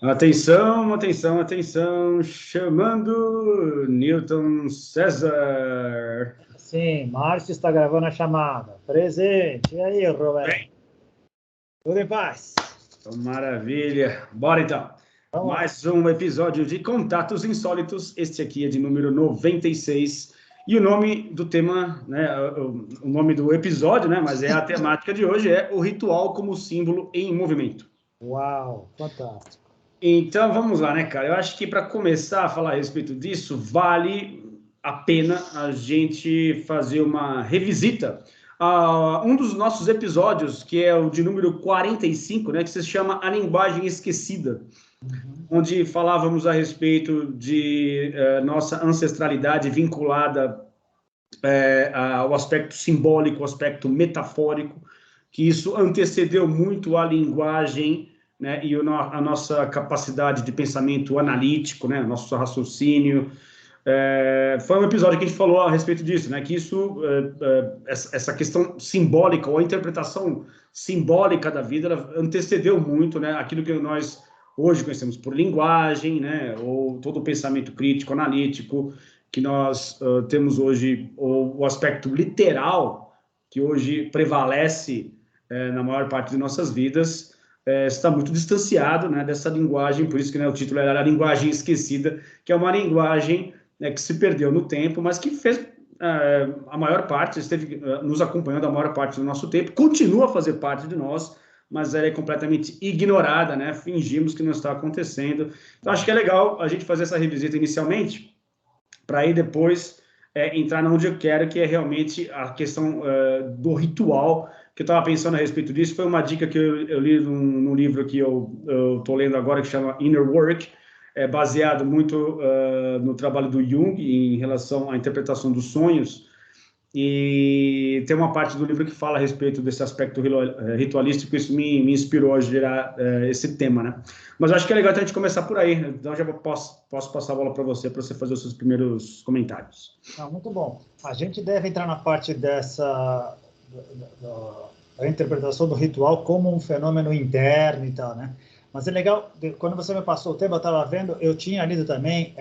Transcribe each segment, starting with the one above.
Atenção, atenção, atenção, chamando Newton César. Sim, Márcio está gravando a chamada. Presente. E aí, Roberto? Bem, Tudo em paz? maravilha. Bora então. Vamos lá. Mais um episódio de Contatos Insólitos. Este aqui é de número 96. E o nome do tema, né, o nome do episódio, né, mas é a temática de hoje, é o ritual como símbolo em movimento. Uau, fantástico. Então, vamos lá, né, cara? Eu acho que para começar a falar a respeito disso, vale a pena a gente fazer uma revisita a um dos nossos episódios, que é o de número 45, né, que se chama A Linguagem Esquecida, onde falávamos a respeito de nossa ancestralidade vinculada ao aspecto simbólico, ao aspecto metafórico, que isso antecedeu muito a linguagem, né, e a nossa capacidade de pensamento analítico, né, nosso raciocínio. Foi um episódio que a gente falou a respeito disso, né, que isso, essa questão simbólica, ou a interpretação simbólica da vida, ela antecedeu muito, né, aquilo que nós hoje conhecemos por linguagem, né, ou todo o pensamento crítico, analítico, que nós temos hoje, o aspecto literal, que hoje prevalece na maior parte de nossas vidas, está muito distanciado, né, dessa linguagem, por isso que, né, o título era A Linguagem Esquecida, que é uma linguagem, né, que se perdeu no tempo, mas que fez a maior parte, esteve nos acompanhando a maior parte do nosso tempo, continua a fazer parte de nós, mas ela é completamente ignorada, né, fingimos que não está acontecendo. Então, acho que é legal a gente fazer essa revisita inicialmente, para aí depois entrar onde eu quero, que é realmente a questão do ritual, que eu estava pensando a respeito disso. Foi uma dica que eu li num livro que eu estou lendo agora, que chama Inner Work, baseado muito no trabalho do Jung em relação à interpretação dos sonhos, e tem uma parte do livro que fala a respeito desse aspecto ritualístico, isso me inspirou a gerar esse tema, né? Mas eu acho que é legal a gente começar por aí, então já posso passar a bola para você fazer os seus primeiros comentários. Muito bom. A gente deve entrar na parte da interpretação do ritual como um fenômeno interno e tal, né? Mas é legal, quando você me passou o tema, eu estava vendo, eu tinha lido também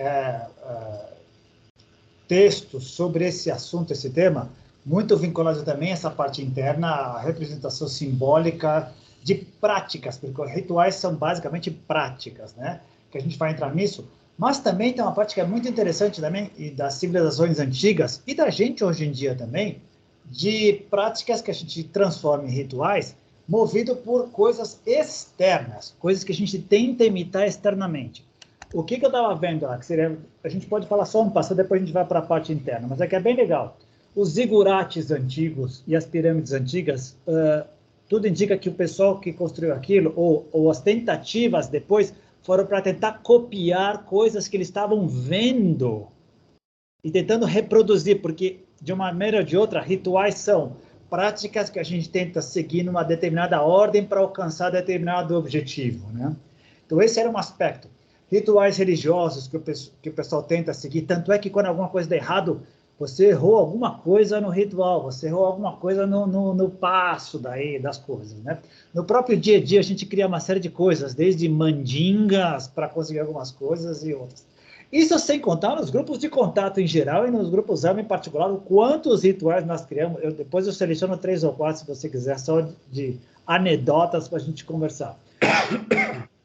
textos sobre esse assunto, esse tema, muito vinculado também a essa parte interna, a representação simbólica de práticas, porque rituais são basicamente práticas, né? Que a gente vai entrar nisso, mas também tem uma parte que é muito interessante também, e das civilizações antigas, e da gente hoje em dia também, de práticas que a gente transforma em rituais, movido por coisas externas, coisas que a gente tenta imitar externamente. O que eu estava vendo lá, que seria, a gente pode falar só no passado, depois a gente vai para a parte interna, mas é que é bem legal. Os zigurates antigos e as pirâmides antigas, tudo indica que o pessoal que construiu aquilo, ou as tentativas depois, foram para tentar copiar coisas que eles estavam vendo e tentando reproduzir, porque de uma maneira ou de outra, rituais são práticas que a gente tenta seguir numa determinada ordem para alcançar determinado objetivo, né? Então esse era um aspecto. Rituais religiosos que o pessoal tenta seguir, tanto é que quando alguma coisa dá errado, você errou alguma coisa no ritual, você errou alguma coisa no passo das coisas, né? No próprio dia a dia a gente cria uma série de coisas, desde mandingas para conseguir algumas coisas e outras. Isso sem contar nos grupos de contato em geral e nos grupos AMA em particular, quantos rituais nós criamos. Depois eu seleciono 3 ou 4, se você quiser, só de anedotas para a gente conversar.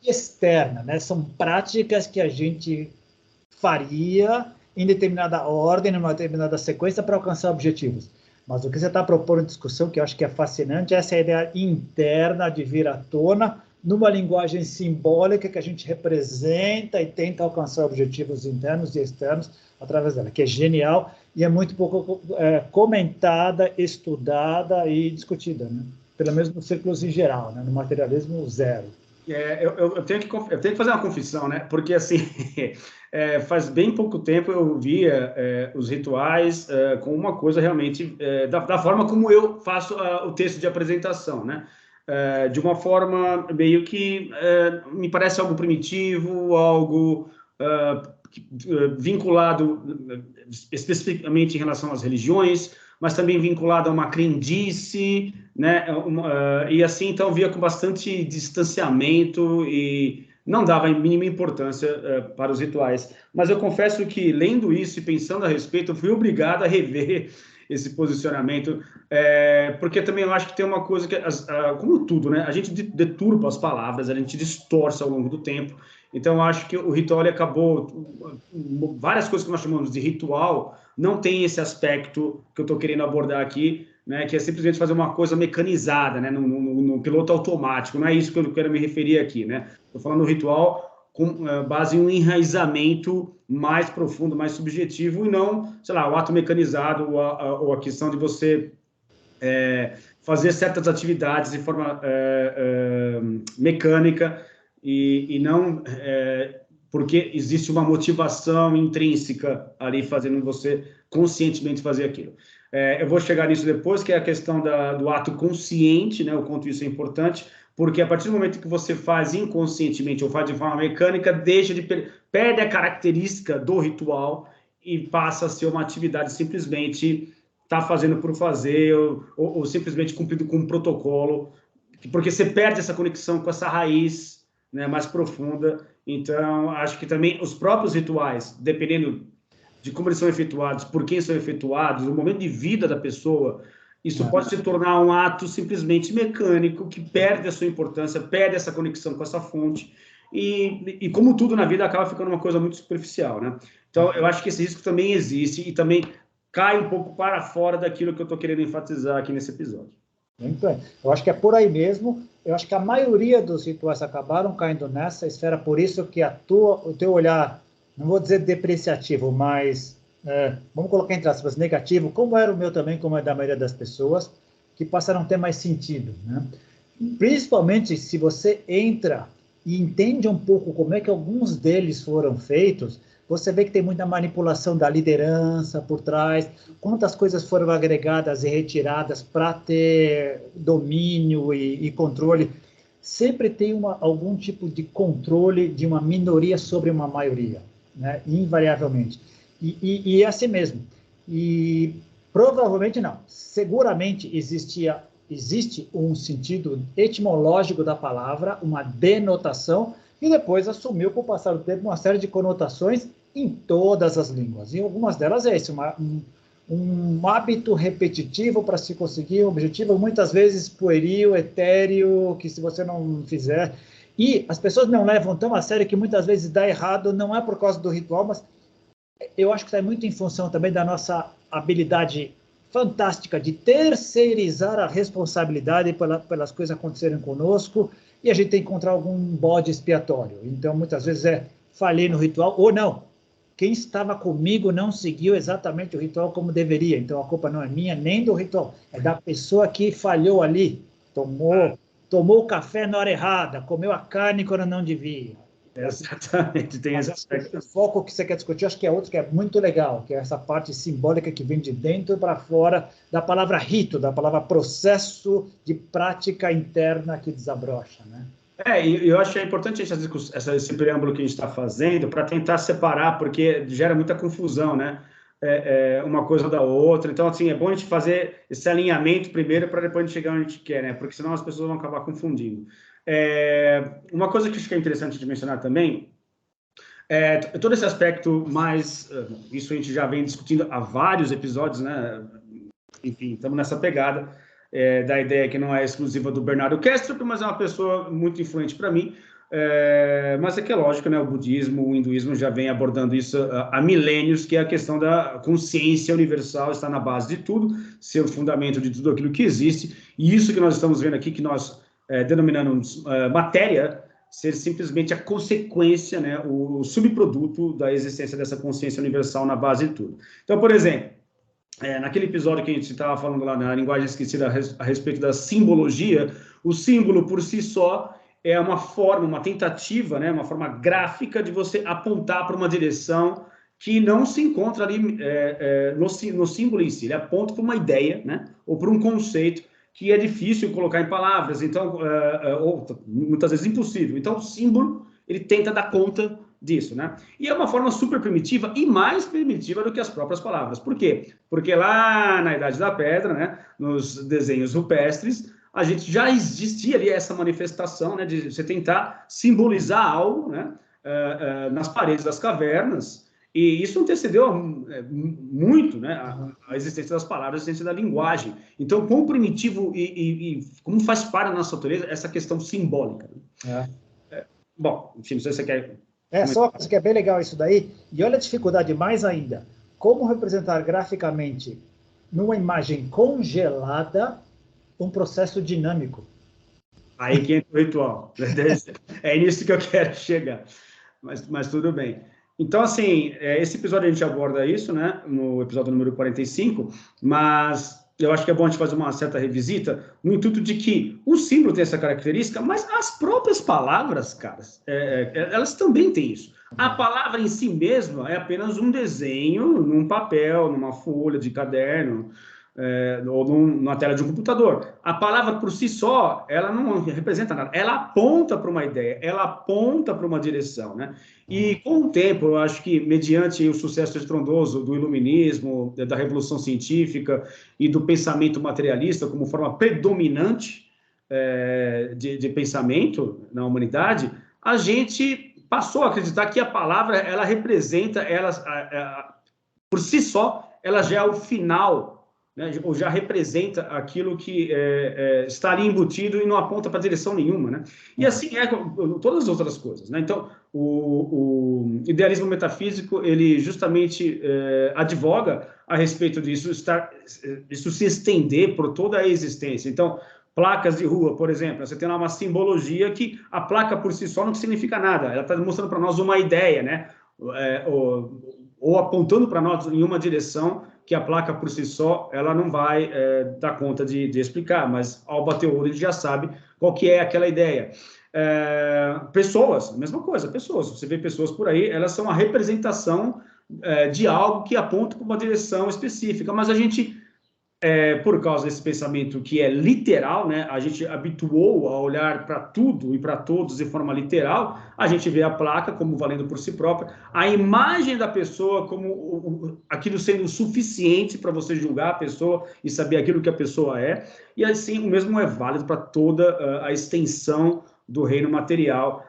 Externa, né? São práticas que a gente faria em determinada ordem, numa determinada sequência para alcançar objetivos. Mas o que você está propondo em discussão, que eu acho que é fascinante, é essa ideia interna de vir à tona numa linguagem simbólica que a gente representa e tenta alcançar objetivos internos e externos através dela, que é genial e é muito pouco comentada, estudada e discutida, né? Pelo menos nos círculos em geral, né? No materialismo zero. Eu tenho que fazer uma confissão, né? Porque, assim, faz bem pouco tempo eu via os rituais com uma coisa realmente da forma como eu faço o texto de apresentação, né? De uma forma meio que me parece algo primitivo, algo vinculado especificamente em relação às religiões, mas também vinculado a uma crendice, né? E assim, então, via com bastante distanciamento e não dava a mínima importância para os rituais. Mas eu confesso que, lendo isso e pensando a respeito, eu fui obrigado a rever esse posicionamento, porque também eu acho que tem uma coisa que, como tudo, né? A gente deturpa as palavras, a gente distorce ao longo do tempo. Então, eu acho que o ritual ele acabou... Várias coisas que nós chamamos de ritual não tem esse aspecto que eu estou querendo abordar aqui, né, que é simplesmente fazer uma coisa mecanizada, né, no piloto automático. Não é isso que eu quero me referir aqui, né? Estou falando do ritual com base em um enraizamento mais profundo, mais subjetivo, e não, sei lá, o ato mecanizado ou a questão de você fazer certas atividades de forma mecânica e não porque existe uma motivação intrínseca ali fazendo você conscientemente fazer aquilo. Eu vou chegar nisso depois, que é a questão do ato consciente, né, o quanto isso é importante, porque a partir do momento que você faz inconscientemente ou faz de forma mecânica, perde a característica do ritual e passa a ser uma atividade simplesmente fazendo por fazer ou simplesmente cumprido com um protocolo, porque você perde essa conexão com essa raiz, né, mais profunda. Então, acho que também os próprios rituais, dependendo de como eles são efetuados, por quem são efetuados, o momento de vida da pessoa, isso pode se tornar um ato simplesmente mecânico, que perde a sua importância, perde essa conexão com essa fonte, e como tudo na vida, acaba ficando uma coisa muito superficial, né? Então, eu acho que esse risco também existe, e também cai um pouco para fora daquilo que eu estou querendo enfatizar aqui nesse episódio. Muito bem. Eu acho que é por aí mesmo. Eu acho que a maioria dos rituais acabaram caindo nessa esfera, por isso que o teu olhar, não vou dizer depreciativo, mas vamos colocar entre aspas, negativo, como era o meu também, como é da maioria das pessoas, que passaram a ter mais sentido, né? Principalmente se você entra e entende um pouco como é que alguns deles foram feitos, você vê que tem muita manipulação da liderança por trás, quantas coisas foram agregadas e retiradas para ter domínio e controle. Sempre tem algum tipo de controle de uma minoria sobre uma maioria, né? Invariavelmente. E é assim mesmo. E provavelmente não. Seguramente existe um sentido etimológico da palavra, uma denotação, e depois assumiu, com o passar do tempo, uma série de conotações em todas as línguas. E algumas delas é esse, um hábito repetitivo para se conseguir um objetivo, muitas vezes pueril, etéreo, que se você não fizer... E as pessoas não levam tão a sério que muitas vezes dá errado, não é por causa do ritual, mas eu acho que está muito em função também da nossa habilidade fantástica de terceirizar a responsabilidade pelas coisas acontecerem conosco, e a gente tem que encontrar algum bode expiatório. Então, muitas vezes falhei no ritual, ou não. Quem estava comigo não seguiu exatamente o ritual como deveria. Então, a culpa não é minha, nem do ritual. É da pessoa que falhou ali. Tomou o café na hora errada, comeu a carne quando não devia. Exatamente, tem esse aspecto. O foco que você quer discutir, acho que é outro que é muito legal, que é essa parte simbólica que vem de dentro para fora da palavra rito, da palavra processo de prática interna que desabrocha, né? E eu acho que é importante esse preâmbulo que a gente está fazendo para tentar separar, porque gera muita confusão, né? Uma coisa da outra. Então, assim, é bom a gente fazer esse alinhamento primeiro para depois a gente chegar onde a gente quer, né? Porque senão as pessoas vão acabar confundindo. Uma coisa que acho que é interessante de mencionar também todo esse aspecto mais... isso a gente já vem discutindo há vários episódios, né? Enfim, estamos nessa pegada da ideia que não é exclusiva do Bernardo Kastrup, mas é uma pessoa muito influente para mim. Mas é que é lógico, né? O budismo, o hinduísmo já vem abordando isso há milênios, que é a questão da consciência universal, está na base de tudo, ser o fundamento de tudo aquilo que existe. E isso que nós estamos vendo aqui, que nós denominamos matéria, ser simplesmente a consequência, né? O subproduto da existência dessa consciência universal na base de tudo. Então, por exemplo, naquele episódio que a gente estava falando lá na linguagem esquecida a respeito da simbologia, o símbolo por si só é uma forma, uma tentativa, né, uma forma gráfica de você apontar para uma direção que não se encontra ali no símbolo em si. Ele aponta para uma ideia, né, ou para um conceito que é difícil colocar em palavras, então, ou muitas vezes impossível. Então, o símbolo, ele tenta dar conta disso, né? E é uma forma super primitiva e mais primitiva do que as próprias palavras. Por quê? Porque lá na Idade da Pedra, né, nos desenhos rupestres, a gente já existia ali essa manifestação, né, de você tentar simbolizar algo, né, nas paredes das cavernas, e isso antecedeu muito, né, a existência das palavras, a existência da linguagem. Então, quão primitivo e como faz parte da nossa natureza essa questão simbólica. Né? Bom, enfim, não sei se você quer... Só que é bem legal isso daí, e olha a dificuldade mais ainda, como representar graficamente, numa imagem congelada, um processo dinâmico. Aí que entra o ritual. É nisso que eu quero chegar. Mas tudo bem. Então, assim, esse episódio a gente aborda isso, né? No episódio número 45, mas eu acho que é bom a gente fazer uma certa revisita no intuito de que o símbolo tem essa característica, mas as próprias palavras, caras, elas também têm isso. A palavra em si mesma é apenas um desenho num papel, numa folha de caderno, ou numa tela de um computador. A palavra por si só, ela não representa nada. Ela aponta para uma ideia, ela aponta para uma direção, né? E com o tempo, eu acho que mediante o sucesso estrondoso do iluminismo, da revolução científica e do pensamento materialista como forma predominante de pensamento na humanidade, a gente passou a acreditar que a palavra, ela representa, por si só, ela já é o final, né, ou já representa aquilo que está ali embutido e não aponta para direção nenhuma, né? E assim é com todas as outras coisas, né? Então, o idealismo metafísico, ele justamente advoga a respeito disso, isso se estender por toda a existência. Então, placas de rua, por exemplo, você tem lá uma simbologia que a placa por si só não significa nada, ela está mostrando para nós uma ideia, né? Ou apontando para nós em uma direção que a placa por si só, ela não vai dar conta de explicar, mas ao bater o olho a gente já sabe qual que é aquela ideia. Pessoas, mesma coisa, pessoas, você vê pessoas por aí, elas são a representação de algo que aponta para uma direção específica, mas a gente, por causa desse pensamento que é literal, né, a gente habituou a olhar para tudo e para todos de forma literal, a gente vê a placa como valendo por si própria, a imagem da pessoa como aquilo sendo suficiente para você julgar a pessoa e saber aquilo que a pessoa é, e assim o mesmo é válido para toda a extensão do reino material.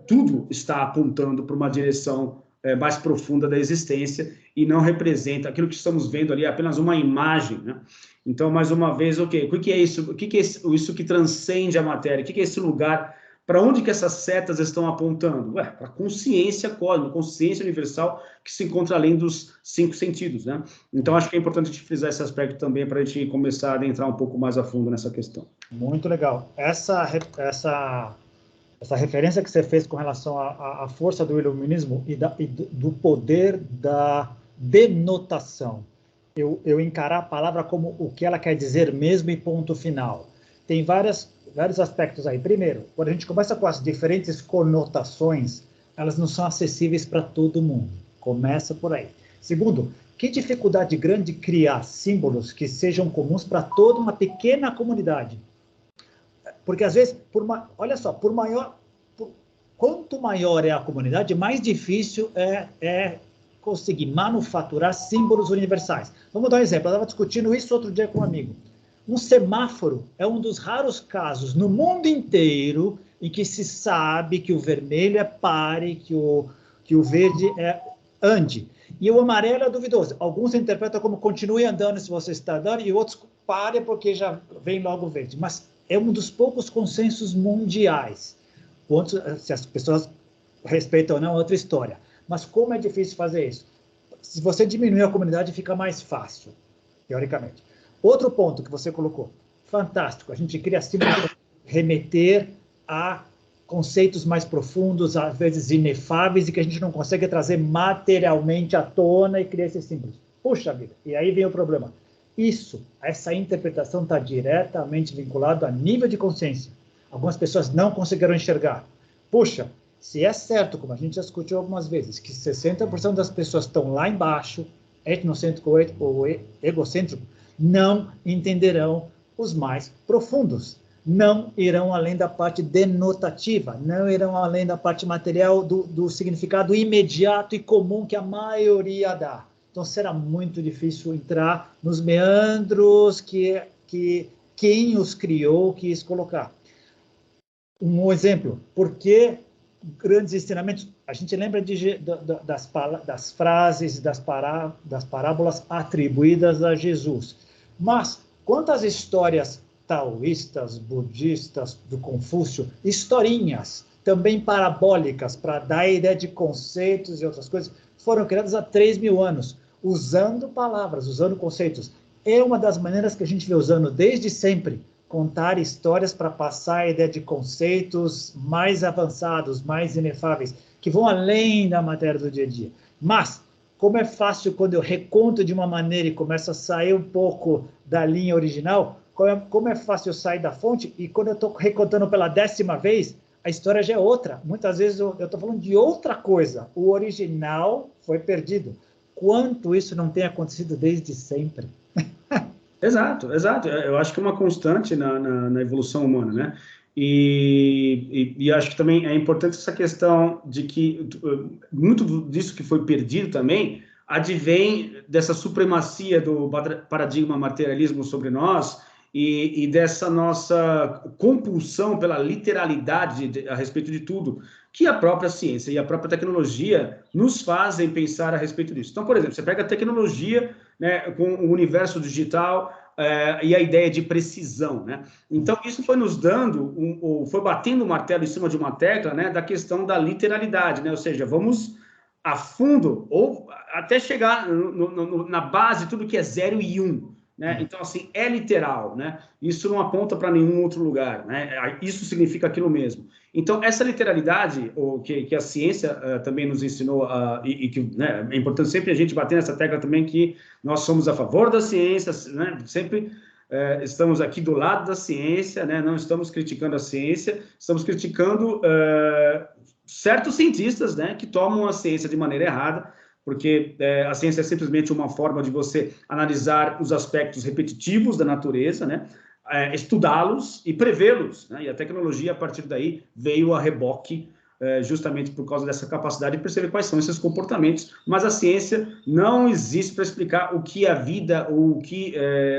Tudo está apontando para uma direção mais profunda da existência e não representa aquilo que estamos vendo ali, é apenas uma imagem, né? Então, mais uma vez, o que é isso? O que é isso que transcende a matéria? O que é esse lugar? Para onde que essas setas estão apontando? Para a consciência cósmica, consciência universal que se encontra além dos 5 sentidos, né? Então, acho que é importante a gente frisar esse aspecto também para a gente começar a adentrar um pouco mais a fundo nessa questão. Muito legal. Essa referência que você fez com relação à força do iluminismo e do poder da denotação. Eu encarar a palavra como o que ela quer dizer mesmo e ponto final. Tem vários aspectos aí. Primeiro, quando a gente começa com as diferentes conotações, elas não são acessíveis para todo mundo. Começa por aí. Segundo, que dificuldade grande criar símbolos que sejam comuns para toda uma pequena comunidade. Porque, às vezes, olha só, quanto maior é a comunidade, mais difícil é conseguir manufaturar símbolos universais. Vamos dar um exemplo. Eu estava discutindo isso outro dia com um amigo. Um semáforo é um dos raros casos no mundo inteiro em que se sabe que o vermelho é pare, que o verde é ande. E o amarelo é duvidoso. Alguns interpretam como continue andando se você está andando, e outros pare porque já vem logo o verde. Mas é um dos poucos consensos mundiais. Se as pessoas respeitam ou não, é outra história. Mas como é difícil fazer isso? Se você diminuir a comunidade, fica mais fácil, teoricamente. Outro ponto que você colocou, fantástico, a gente cria símbolos para remeter a conceitos mais profundos, às vezes inefáveis, e que a gente não consegue trazer materialmente à tona e criar esses símbolos. Puxa vida, e aí vem o problema. Essa interpretação está diretamente vinculada a nível de consciência. Algumas pessoas não conseguiram enxergar. Puxa, se é certo, como a gente já discutiu algumas vezes, que 60% das pessoas estão lá embaixo, etnocêntrico ou egocêntrico, não entenderão os mais profundos. Não irão além da parte denotativa, não irão além da parte material do significado imediato e comum que a maioria dá. Então, será muito difícil entrar nos meandros que quem os criou quis colocar. Um exemplo, por que grandes ensinamentos? A gente lembra das frases, das parábolas atribuídas a Jesus. Mas quantas histórias taoístas, budistas, do Confúcio, historinhas, também parabólicas, para dar a ideia de conceitos e outras coisas, foram criadas há 3.000 anos, usando palavras, usando conceitos. É uma das maneiras que a gente vem usando desde sempre, contar histórias para passar a ideia de conceitos mais avançados, mais inefáveis, que vão além da matéria do dia a dia. Mas, como é fácil quando eu reconto de uma maneira e começo a sair um pouco da linha original, como é fácil eu sair da fonte, e quando eu estou recontando pela 10ª vez, a história já é outra. Muitas vezes eu estou falando de outra coisa. O original foi perdido. Quanto isso não tem acontecido desde sempre? Exato, exato. Eu acho que é uma constante na evolução humana, né? E acho que também é importante essa questão de que muito disso que foi perdido também advém dessa supremacia do paradigma materialismo sobre nós e dessa nossa compulsão pela literalidade a respeito de tudo, que a própria ciência e a própria tecnologia nos fazem pensar a respeito disso. Então, por exemplo, você pega a tecnologia, né, com o universo digital e a ideia de precisão, né? Então, isso foi nos dando, foi batendo o martelo em cima de uma tecla, né, da questão da literalidade, né? Ou seja, vamos a fundo, ou até chegar na base de tudo que é 0 e 1. Né? Então, assim, é literal, né? Isso não aponta para nenhum outro lugar, né? Isso significa aquilo mesmo. Então, essa literalidade, que a ciência também nos ensinou, e que, né, é importante sempre a gente bater nessa tecla também, que nós somos a favor da ciência, né? Sempre estamos aqui do lado da ciência, né? Não estamos criticando a ciência, estamos criticando certos cientistas, né, que tomam a ciência de maneira errada, porque a ciência é simplesmente uma forma de você analisar os aspectos repetitivos da natureza, né, estudá-los e prevê-los, né, e a tecnologia, a partir daí, veio a reboque, justamente por causa dessa capacidade de perceber quais são esses comportamentos, mas a ciência não existe para explicar o que a vida ou o que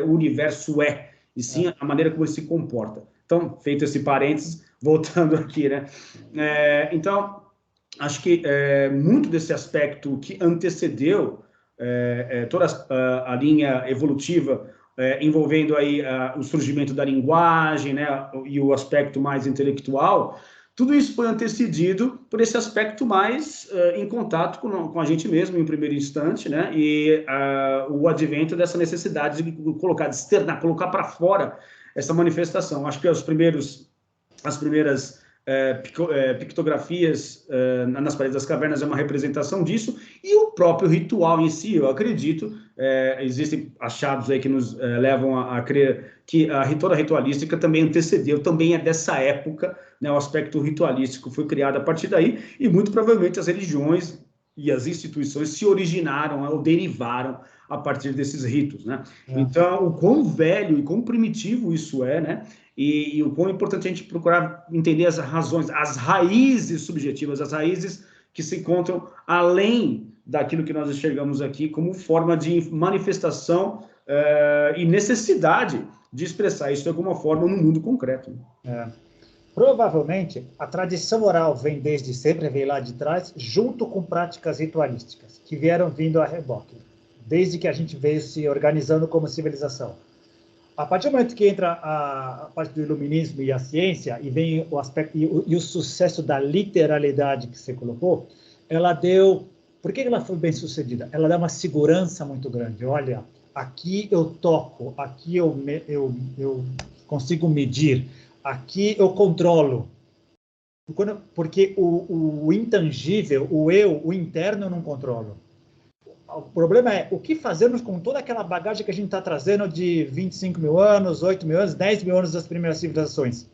o universo é, e sim a maneira como ele se comporta. Então, feito esse parênteses, voltando aqui, né, então, acho que muito desse aspecto que antecedeu toda a linha evolutiva, envolvendo aí o surgimento da linguagem, né, e o aspecto mais intelectual, tudo isso foi antecedido por esse aspecto mais em contato com a gente mesmo, em primeiro instante, né, e o advento dessa necessidade de colocar, de externar, colocar para fora essa manifestação. Acho que as primeiras pictografias nas paredes das cavernas é uma representação disso, e o próprio ritual em si, eu acredito, existem achados aí que nos levam a crer que toda a ritualística também antecedeu, também é dessa época, né, o aspecto ritualístico foi criado a partir daí, e muito provavelmente as religiões e as instituições se originaram ou derivaram a partir desses ritos, né? Então, o quão velho e quão primitivo isso é, né? E o quão importante a gente procurar entender as razões, as raízes subjetivas, as raízes que se encontram além daquilo que nós enxergamos aqui como forma de manifestação e necessidade de expressar isso de alguma forma no mundo concreto. Provavelmente, a tradição oral vem desde sempre, vem lá de trás, junto com práticas ritualísticas, que vieram vindo a reboque, desde que a gente veio se organizando como civilização. A partir do momento que entra a parte do iluminismo e a ciência, e vem o aspecto e o sucesso da literalidade que você colocou, ela deu... Por que ela foi bem sucedida? Ela dá uma segurança muito grande. Olha, aqui eu toco, aqui eu consigo medir, aqui eu controlo. Porque o intangível, o eu, o interno, eu não controlo. O problema é o que fazermos com toda aquela bagagem que a gente está trazendo de 25.000 anos, 8.000 anos, 10.000 anos das primeiras civilizações.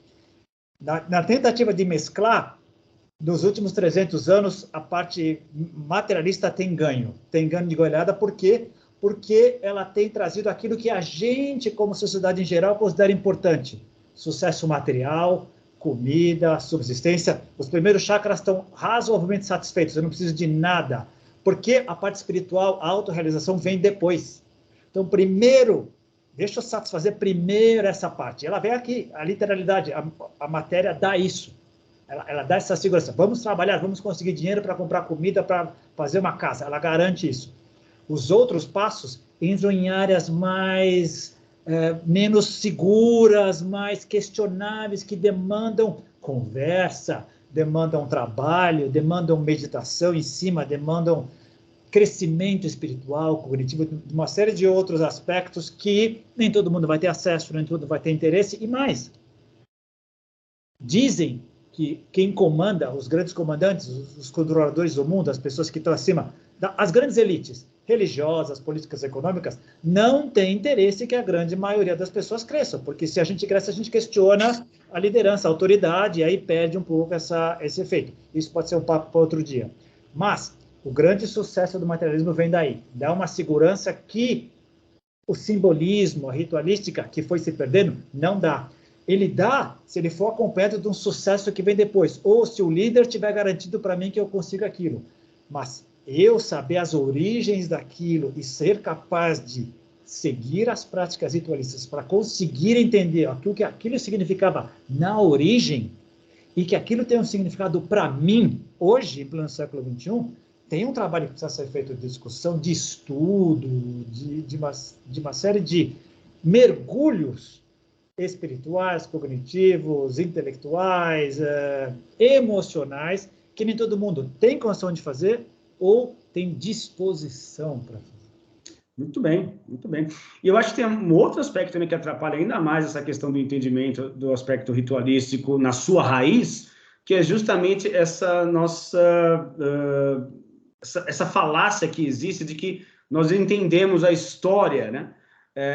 Na tentativa de mesclar, nos últimos 300 anos, a parte materialista tem ganho de goleada. Por quê? Porque ela tem trazido aquilo que a gente, como sociedade em geral, considera importante. Sucesso material, comida, subsistência. Os primeiros chakras estão razoavelmente satisfeitos, eu não preciso de nada. Porque a parte espiritual, a autorrealização, vem depois. Então, primeiro deixa eu satisfazer primeiro essa parte. Ela vem aqui, a literalidade, a matéria dá isso. Ela dá essa segurança. Vamos trabalhar, vamos conseguir dinheiro para comprar comida, para fazer uma casa. Ela garante isso. Os outros passos entram em áreas menos seguras, mais questionáveis, que demandam conversa, demandam trabalho, demandam meditação em cima, demandam crescimento espiritual, cognitivo, de uma série de outros aspectos que nem todo mundo vai ter acesso, nem todo mundo vai ter interesse, e mais. Dizem que quem comanda, os grandes comandantes, os controladores do mundo, as pessoas que estão acima, as grandes elites religiosas, políticas, econômicas, não têm interesse que a grande maioria das pessoas cresçam, porque se a gente cresce, a gente questiona a liderança, a autoridade, e aí perde um pouco esse efeito. Isso pode ser um papo para outro dia. Mas o grande sucesso do materialismo vem daí, dá uma segurança que o simbolismo, a ritualística, que foi se perdendo, não dá. Ele dá se ele for acompanhado de um sucesso que vem depois, ou se o líder tiver garantido para mim que eu consigo aquilo. Mas eu saber as origens daquilo e ser capaz de seguir as práticas ritualistas para conseguir entender o que aquilo significava na origem e que aquilo tem um significado para mim, hoje, em pleno século XXI, tem um trabalho que precisa ser feito de discussão, de estudo, de uma série de mergulhos espirituais, cognitivos, intelectuais, emocionais, que nem todo mundo tem condição de fazer ou tem disposição para fazer. Muito bem, muito bem. E eu acho que tem um outro aspecto também que atrapalha ainda mais essa questão do entendimento do aspecto ritualístico na sua raiz, que é justamente essa nossa... essa falácia que existe de que nós entendemos a história, né?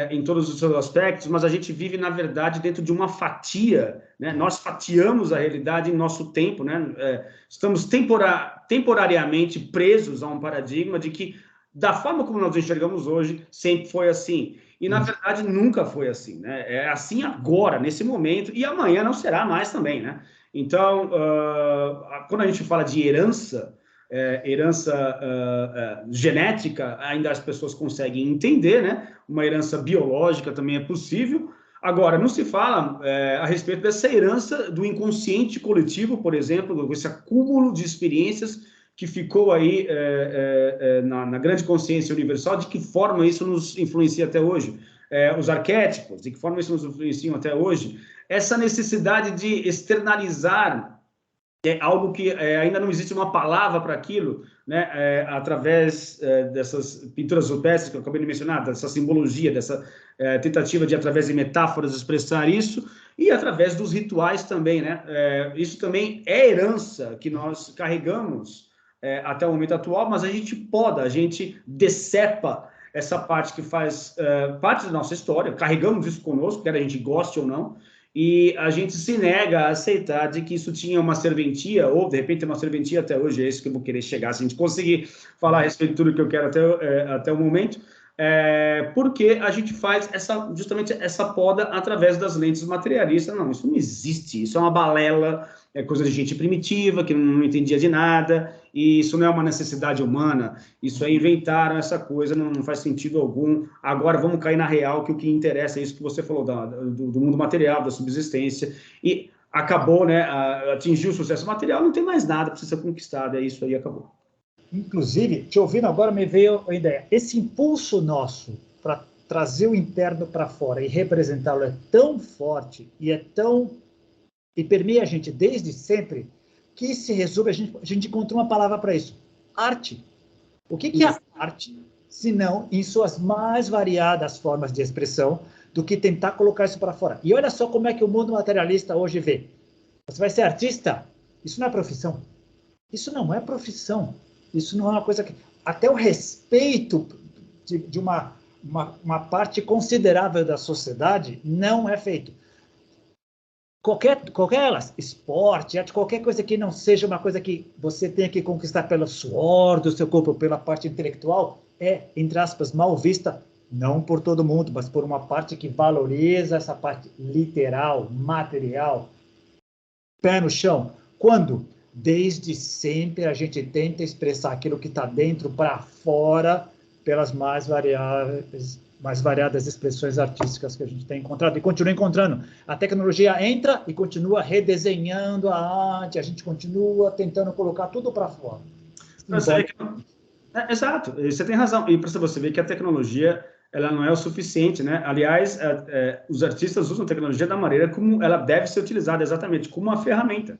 Em todos os seus aspectos, mas a gente vive, na verdade, dentro de uma fatia, né? Nós fatiamos a realidade em nosso tempo, né? Estamos temporariamente presos a um paradigma de que, da forma como nós enxergamos hoje, sempre foi assim. E, na verdade, nunca foi assim, né? É assim agora, nesse momento, e amanhã não será mais também, né? Então, quando a gente fala de herança genética, ainda as pessoas conseguem entender, né? Uma herança biológica também é possível. Agora, não se fala a respeito dessa herança do inconsciente coletivo, por exemplo, esse acúmulo de experiências que ficou aí na grande consciência universal, de que forma isso nos influencia até hoje. Os arquétipos, de que forma isso nos influenciam até hoje. Essa necessidade de externalizar algo que ainda não existe uma palavra para aquilo, né? Através dessas pinturas rupestres que eu acabei de mencionar, dessa simbologia, dessa tentativa de, através de metáforas, expressar isso, e através dos rituais também, né? Isso também é herança que nós carregamos até o momento atual, mas a gente poda, a gente decepa essa parte que faz parte da nossa história, carregamos isso conosco, quer a gente goste ou não, e a gente se nega a aceitar de que isso tinha uma serventia, ou de repente tem uma serventia até hoje, é isso que eu vou querer chegar, se a gente conseguir falar a respeito de tudo que eu quero até o momento, porque a gente faz justamente essa poda através das lentes materialistas. Não, isso não existe, isso é uma balela, é coisa de gente primitiva, que não entendia de nada, e isso não é uma necessidade humana, isso inventaram essa coisa, não faz sentido algum. Agora vamos cair na real, que o que interessa é isso que você falou, do mundo material, da subsistência, e acabou, né, atingiu o sucesso material, não tem mais nada, precisa ser conquistado, é isso aí, acabou. Inclusive, te ouvindo agora, me veio a ideia, esse impulso nosso para trazer o interno para fora e representá-lo é tão forte e permeia a gente desde sempre, que se resume, a gente encontrou uma palavra para isso, arte. O que é arte, se não em suas mais variadas formas de expressão, do que tentar colocar isso para fora? E olha só como é que o mundo materialista hoje vê. Você vai ser artista? Isso não é profissão. Isso não é profissão. Isso não é uma coisa que... Até o respeito de uma parte considerável da sociedade não é feito. Qualquer elas, esporte, arte, qualquer coisa que não seja uma coisa que você tenha que conquistar pelo suor do seu corpo, pela parte intelectual, entre aspas, mal vista, não por todo mundo, mas por uma parte que valoriza essa parte literal, material, pé no chão. Quando? Desde sempre a gente tenta expressar aquilo que está dentro para fora, pelas mais variáveis mais variadas expressões artísticas que a gente tem encontrado e continua encontrando. A tecnologia entra e continua redesenhando a arte, a gente continua tentando colocar tudo para fora. Exato, você tem razão. E para você ver que a tecnologia ela não é o suficiente, né? Aliás, os artistas usam a tecnologia da maneira como ela deve ser utilizada, exatamente, como uma ferramenta.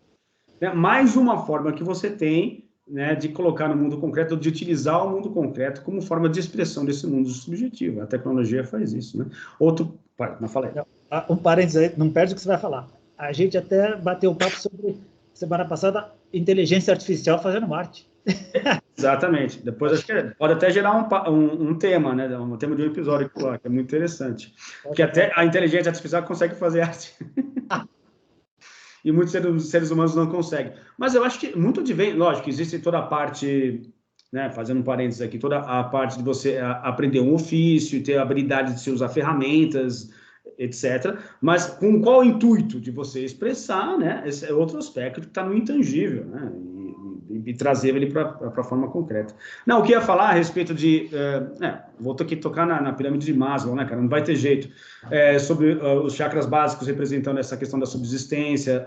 Né? Mais uma forma que você tem, né, de colocar no mundo concreto, de utilizar o mundo concreto como forma de expressão desse mundo subjetivo. A tecnologia faz isso, né? Não falei. Um parênteses aí, não perde o que você vai falar. A gente até bateu um papo sobre, semana passada, inteligência artificial fazendo arte. Exatamente. Depois acho que pode até gerar um tema, né? Um tema de um episódio lá, que é muito interessante. Porque até a inteligência artificial consegue fazer arte. E muitos seres humanos não conseguem. Mas eu acho que muito advém, lógico, existe toda a parte, né, fazendo um parênteses aqui, toda a parte de você aprender um ofício, ter a habilidade de se usar ferramentas, etc. Mas com qual intuito de você expressar, né? Esse é outro aspecto que está no intangível, né? E trazer ele para a forma concreta. Não, o que eu ia falar a respeito de... vou aqui tocar na pirâmide de Maslow, né, cara? Não vai ter jeito. Sobre os chakras básicos representando essa questão da subsistência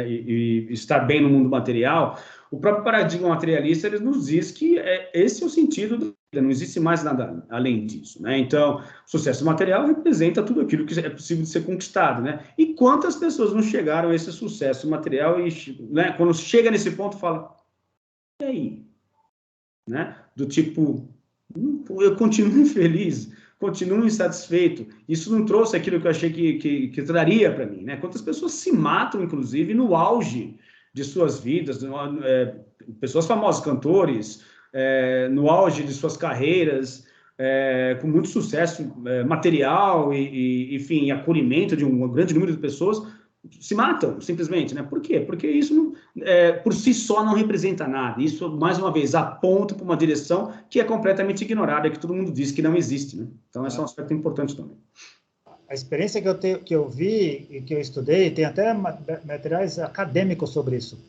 e estar bem no mundo material, o próprio paradigma materialista ele nos diz que esse é o sentido da vida, não existe mais nada além disso, né? Então, sucesso material representa tudo aquilo que é possível de ser conquistado, né? E quantas pessoas não chegaram a esse sucesso material e, né, quando chega nesse ponto, fala, e aí? Né? Do tipo, eu continuo infeliz, continuo insatisfeito, isso não trouxe aquilo que eu achei que traria para mim, né? Quantas pessoas se matam, inclusive, no auge de suas vidas, pessoas famosas, cantores, no auge de suas carreiras, com muito sucesso material e, enfim, acolhimento de um grande número de pessoas, se matam, simplesmente, né? Por quê? Porque isso, por si só, não representa nada. Isso, mais uma vez, aponta para uma direção que é completamente ignorada, que todo mundo diz que não existe, né? Então, esse é um aspecto importante também. A experiência que eu vi e que eu estudei, tem até materiais acadêmicos sobre isso.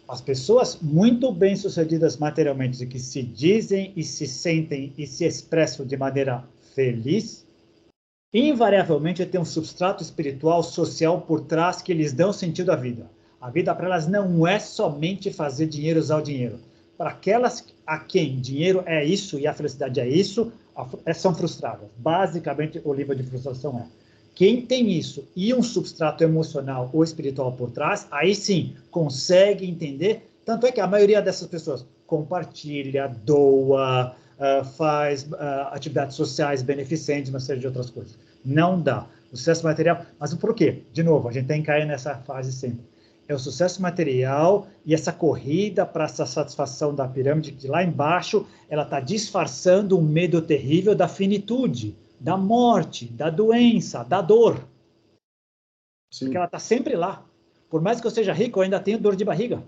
As pessoas muito bem-sucedidas materialmente, que se dizem e se sentem e se expressam de maneira feliz, invariavelmente tem um substrato espiritual, social por trás que lhes dão sentido à vida. A vida para elas não é somente fazer dinheiro, usar o dinheiro. Para aquelas a quem dinheiro é isso e a felicidade é isso, são frustradas. Basicamente, o nível de frustração é. Quem tem isso e um substrato emocional ou espiritual por trás, aí sim, consegue entender. Tanto é que a maioria dessas pessoas compartilha, doa, faz atividades sociais beneficentes, uma série de outras coisas. Não dá. O sucesso material... Mas por quê? De novo, a gente tem que cair nessa fase sempre. É o sucesso material e essa corrida para essa satisfação da pirâmide, que lá embaixo ela está disfarçando um medo terrível da finitude, da morte, da doença, da dor. Sim. Porque ela está sempre lá. Por mais que eu seja rico, eu ainda tenho dor de barriga.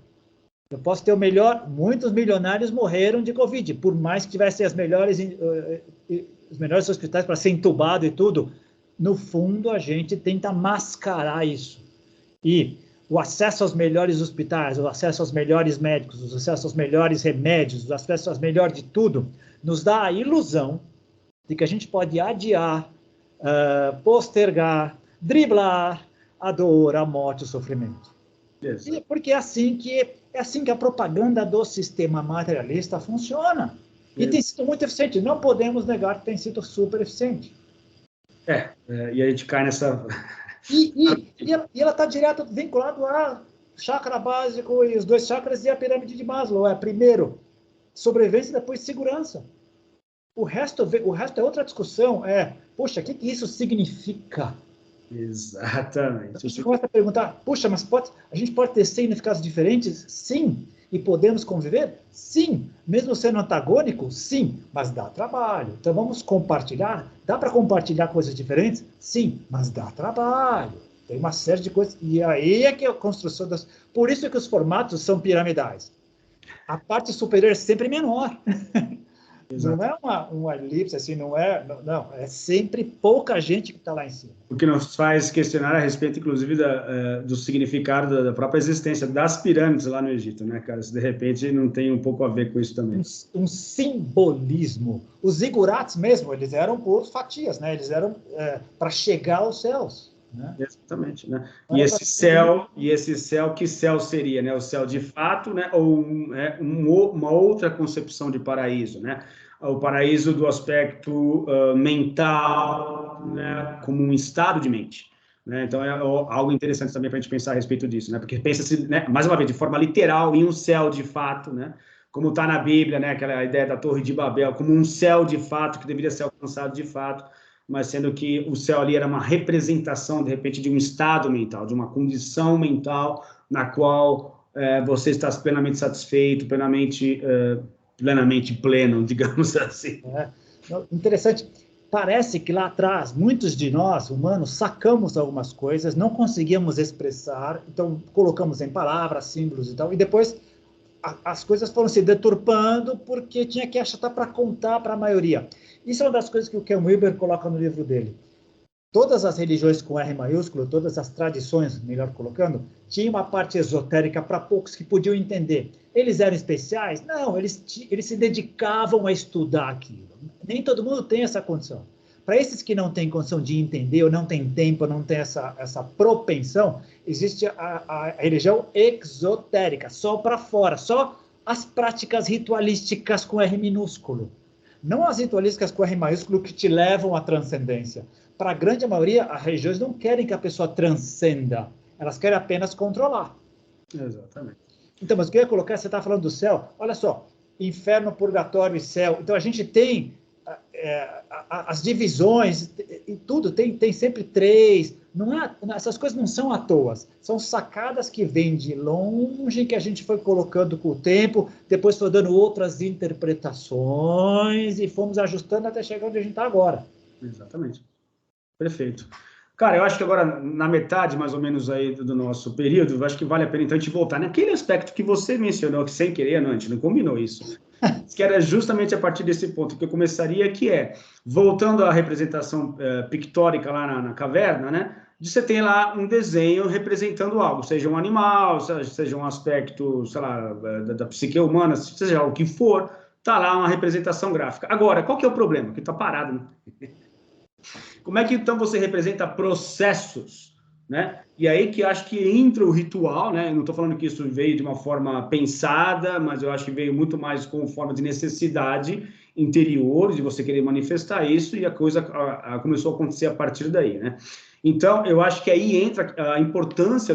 Eu posso ter o melhor... Muitos milionários morreram de Covid, por mais que tivessem os melhores hospitais para ser entubado e tudo. No fundo, a gente tenta mascarar isso. E o acesso aos melhores hospitais, o acesso aos melhores médicos, o acesso aos melhores remédios, o acesso aos melhores de tudo, nos dá a ilusão de que a gente pode adiar, postergar, driblar a dor, a morte, o sofrimento. E porque é assim que a propaganda do sistema materialista funciona. E tem sido muito eficiente. Não podemos negar que tem sido super eficiente. E a gente cai nessa... E ela está direto vinculado a chakra básico e os 2 chakras e a pirâmide de Maslow. Primeiro, sobrevivência e depois segurança. O resto é outra discussão. Puxa, o que isso significa? Exatamente. A gente começa a perguntar, puxa, mas a gente pode ter significados diferentes? Sim. E podemos conviver? Sim. Mesmo sendo antagônico? Sim. Mas dá trabalho. Então vamos compartilhar? Dá para compartilhar coisas diferentes? Sim. Mas dá trabalho. Tem uma série de coisas. E aí é que a construção das... Por isso é que os formatos são piramidais. A parte superior é sempre menor. Não é uma elipse, assim, não, é sempre pouca gente que está lá em cima. O que nos faz questionar a respeito, inclusive, do significado da própria existência das pirâmides lá no Egito, né, cara? Se de repente não tem um pouco a ver com isso também. Um simbolismo. Os zigurates mesmo, eles eram por fatias, né? Eles eram para chegar aos céus. Né? Exatamente, né? E esse céu, que céu seria, né? O céu de fato, né? Ou uma outra concepção de paraíso, né? O paraíso do aspecto mental, né? Como um estado de mente, né? Então é algo interessante também para a gente pensar a respeito disso, né? Porque pensa-se, né? Mais uma vez, de forma literal, em um céu de fato, né? Como está na Bíblia, né? Aquela ideia da Torre de Babel, como um céu de fato que deveria ser alcançado de fato, mas sendo que o céu ali era uma representação, de repente, de um estado mental, de uma condição mental na qual você está plenamente satisfeito, plenamente pleno, digamos assim. Interessante. Parece que lá atrás, muitos de nós, humanos, sacamos algumas coisas, não conseguíamos expressar, então colocamos em palavras, símbolos e tal, e depois as coisas foram se deturpando porque tinha que achatar para contar para a maioria. Isso é uma das coisas que o Ken Wilber coloca no livro dele. Todas as religiões com R maiúsculo, todas as tradições, melhor colocando, tinha uma parte esotérica para poucos que podiam entender. Eles eram especiais? Não, eles se dedicavam a estudar aquilo. Nem todo mundo tem essa condição. Para esses que não têm condição de entender, ou não têm tempo, ou não têm essa propensão, existe a religião exotérica, só para fora, só as práticas ritualísticas com R minúsculo. Não as ritualísticas com R maiúsculo que te levam à transcendência. Para a grande maioria, as religiões não querem que a pessoa transcenda, elas querem apenas controlar. Exatamente. Então, mas o que eu ia colocar, você está falando do céu, olha só, inferno, purgatório e céu. Então, a gente tem as divisões e tudo, tem sempre três. Essas coisas não são à toa, são sacadas que vêm de longe, que a gente foi colocando com o tempo, depois foi dando outras interpretações e fomos ajustando até chegar onde a gente está agora. Exatamente. Perfeito. Cara, eu acho que agora, na metade, mais ou menos, aí do nosso período, eu acho que vale a pena, então, a gente voltar naquele aspecto que você mencionou, que sem querer, não, a gente não combinou isso, que era justamente a partir desse ponto que eu começaria, que é, voltando à representação pictórica lá na caverna, né, de você ter lá um desenho representando algo, seja um animal, seja um aspecto, sei lá, da psique humana, seja o que for, tá lá uma representação gráfica. Agora, qual que é o problema? Que tá parado, né? Como é que, então, você representa processos, né? E aí que acho que entra o ritual, né? Não estou falando que isso veio de uma forma pensada, mas eu acho que veio muito mais com forma de necessidade interior, de você querer manifestar isso, e a coisa começou a acontecer a partir daí, né? Então, eu acho que aí entra a importância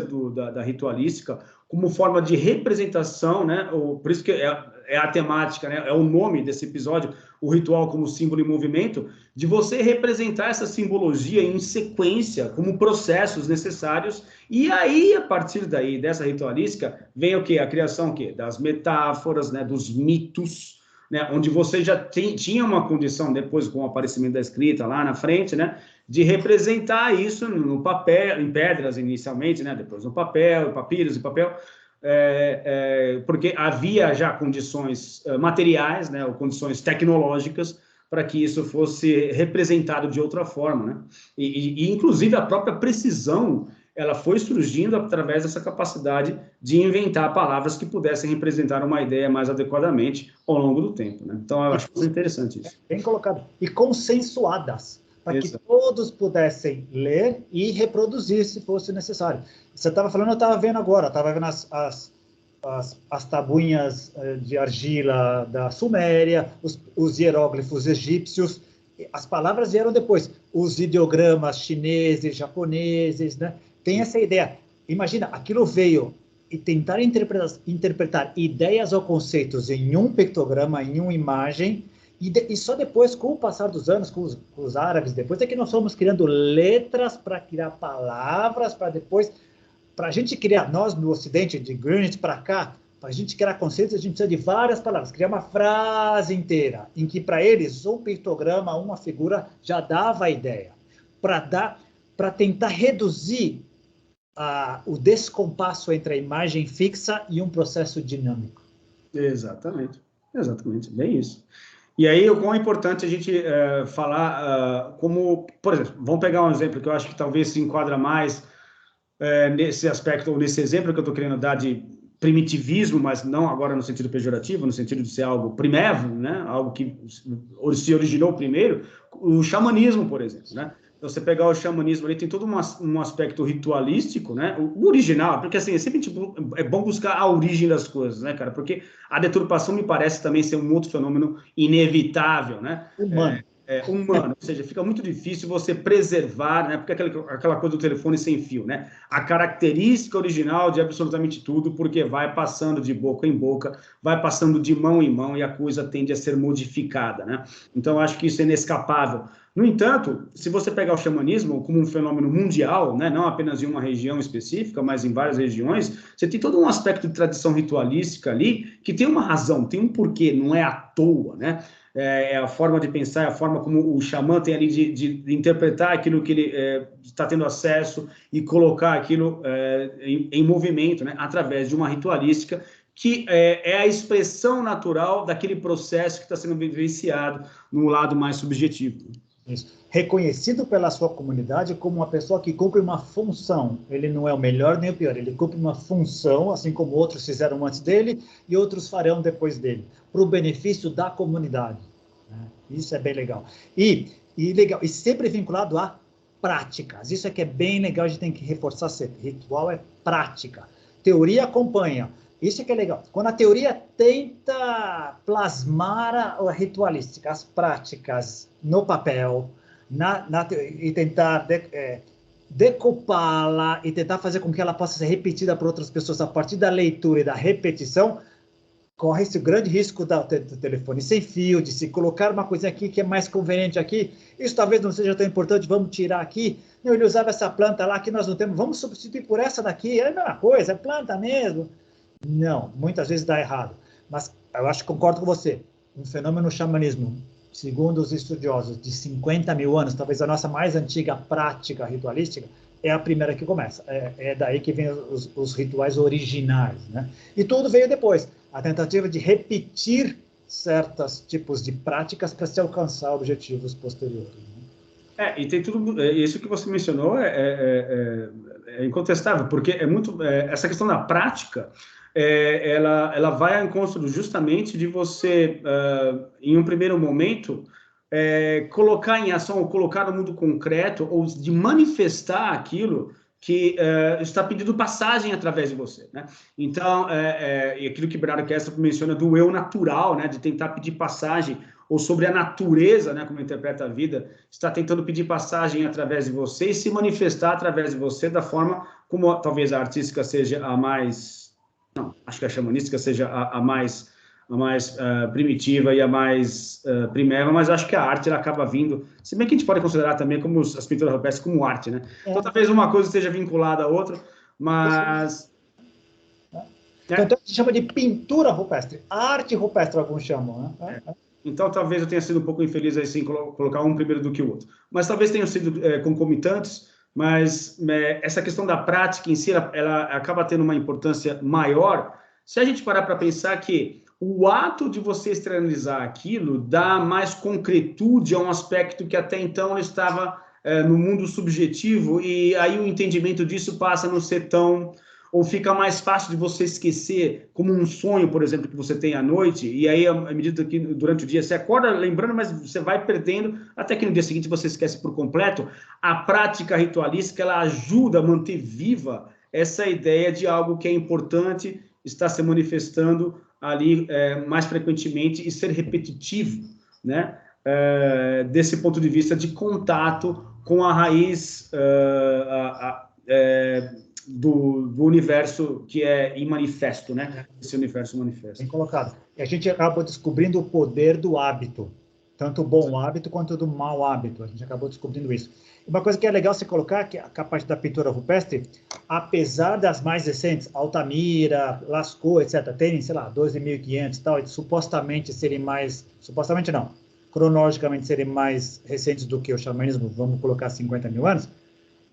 da ritualística como forma de representação, né? Por isso que é a temática, né? É o nome desse episódio, o ritual como símbolo e movimento, de você representar essa simbologia em sequência, como processos necessários, e aí, a partir daí, dessa ritualística, vem o quê? A criação o quê? Das metáforas, né? Dos mitos, né? Onde você já tinha uma condição, depois com o aparecimento da escrita lá na frente, né? De representar isso no papel, em pedras inicialmente, né? Depois no papel, papiros e papel, porque havia já condições materiais, né? Ou condições tecnológicas para que isso fosse representado de outra forma, né? E inclusive a própria precisão, ela foi surgindo através dessa capacidade de inventar palavras que pudessem representar uma ideia mais adequadamente ao longo do tempo, né? Então, eu acho muito interessante isso. Bem colocado. E consensuadas, para que todos pudessem ler e reproduzir, se fosse necessário. Você estava falando, eu estava vendo agora, estava vendo as tabuinhas de argila da Suméria, os hieróglifos egípcios, as palavras vieram depois, os ideogramas chineses, japoneses, né? Tem essa ideia. Imagina, aquilo veio e tentar interpretar ideias ou conceitos em um pictograma, em uma imagem, e só depois, com o passar dos anos, com os árabes, depois é que nós fomos criando letras para criar palavras, para depois... Para a gente criar, nós no Ocidente, de Greenwich para cá, para a gente criar conceitos, a gente precisa de várias palavras, criar uma frase inteira, em que para eles um pictograma, uma figura já dava a ideia, para tentar reduzir o descompasso entre a imagem fixa e um processo dinâmico. Exatamente, bem isso. E aí, o quão é importante a gente falar como, por exemplo, vamos pegar um exemplo que eu acho que talvez se enquadra mais nesse aspecto, ou nesse exemplo que eu estou querendo dar de primitivismo, mas não agora no sentido pejorativo, no sentido de ser algo primevo, né? Algo que se originou primeiro, o xamanismo, por exemplo, né? Então, você pegar o xamanismo, ele tem todo um aspecto ritualístico, né? O original, porque assim, é sempre tipo, é bom buscar a origem das coisas, né, cara? Porque a deturpação me parece também ser um outro fenômeno inevitável, né? Humano. Humano, ou seja, fica muito difícil você preservar, né? Porque aquela coisa do telefone sem fio, né? A característica original de absolutamente tudo, porque vai passando de boca em boca, vai passando de mão em mão e a coisa tende a ser modificada, né? Então, eu acho que isso é inescapável. No entanto, se você pegar o xamanismo como um fenômeno mundial, né, não apenas em uma região específica, mas em várias regiões, você tem todo um aspecto de tradição ritualística ali que tem uma razão, tem um porquê, não é à toa, né? É a forma de pensar, é a forma como o xamã tem ali de interpretar aquilo que ele está tendo acesso e colocar aquilo em movimento, né, através de uma ritualística que é a expressão natural daquele processo que está sendo vivenciado no lado mais subjetivo. Isso. Reconhecido pela sua comunidade como uma pessoa que cumpre uma função. Ele não é o melhor nem o pior, ele cumpre uma função, assim como outros fizeram antes dele e outros farão depois dele, para o benefício da comunidade. Isso é bem legal. E sempre vinculado a práticas. Isso é que é bem legal, a gente tem que reforçar sempre. Ritual é prática. Teoria acompanha. Isso é que é legal. Quando a teoria tenta plasmar a ritualística, as práticas no papel, e tentar decupá-la e tentar fazer com que ela possa ser repetida por outras pessoas a partir da leitura e da repetição, corre esse grande risco do telefone sem fio, de se colocar uma coisa aqui que é mais conveniente aqui, isso talvez não seja tão importante, vamos tirar aqui. Não, ele usava essa planta lá que nós não temos, vamos substituir por essa daqui, é a mesma coisa, é planta mesmo. Não, muitas vezes dá errado. Mas eu acho que concordo com você. Um fenômeno xamanismo, segundo os estudiosos, de 50 mil anos, talvez a nossa mais antiga prática ritualística, é a primeira que começa. É daí que vem os rituais originais, né? E tudo veio depois. A tentativa de repetir certos tipos de práticas para se alcançar objetivos posteriores. Né? E tem tudo, isso que você mencionou é incontestável, porque é muito, essa questão da prática, ela vai ao encontro justamente de você, em um primeiro momento, colocar em ação, ou colocar no mundo concreto, ou de manifestar aquilo que está pedindo passagem através de você, né? Então, e aquilo que Bernardo Kessler menciona do eu natural, né? De tentar pedir passagem, ou sobre a natureza, né? Como interpreta a vida, está tentando pedir passagem através de você e se manifestar através de você da forma como talvez a artística seja a mais... Não, acho que a xamanística seja a mais primitiva e a mais primeva, mas acho que a arte ela acaba vindo, se bem que a gente pode considerar também como as pinturas rupestres como arte, né? Então talvez uma coisa esteja vinculada à outra, mas... Então a gente chama de pintura rupestre, arte rupestre alguns chamam, né? Então talvez eu tenha sido um pouco infeliz aí sim colocar um primeiro do que o outro, mas talvez tenham sido concomitantes, mas essa questão da prática em si, ela acaba tendo uma importância maior se a gente parar para pensar que o ato de você externalizar aquilo dá mais concretude a um aspecto que até então estava no mundo subjetivo, e aí o entendimento disso passa a não ser tão... ou fica mais fácil de você esquecer, como um sonho, por exemplo, que você tem à noite, e aí, à medida que durante o dia você acorda lembrando, mas você vai perdendo, até que no dia seguinte você esquece por completo. A prática ritualística, ela ajuda a manter viva essa ideia de algo que é importante, está se manifestando ali mais frequentemente e ser repetitivo, né? Desse ponto de vista de contato com a raiz do universo que é imanifesto, né? Esse universo manifesto. Bem colocado. E a gente acaba descobrindo o poder do hábito, tanto o bom hábito quanto do mau hábito. A gente acabou descobrindo isso. Uma coisa que é legal você colocar, que a parte da pintura rupestre, apesar das mais recentes, Altamira, Lascaux, etc., terem, sei lá, 12.500 e tal, e supostamente serem mais... Supostamente não. Cronologicamente serem mais recentes do que o xamanismo, vamos colocar 50 mil anos,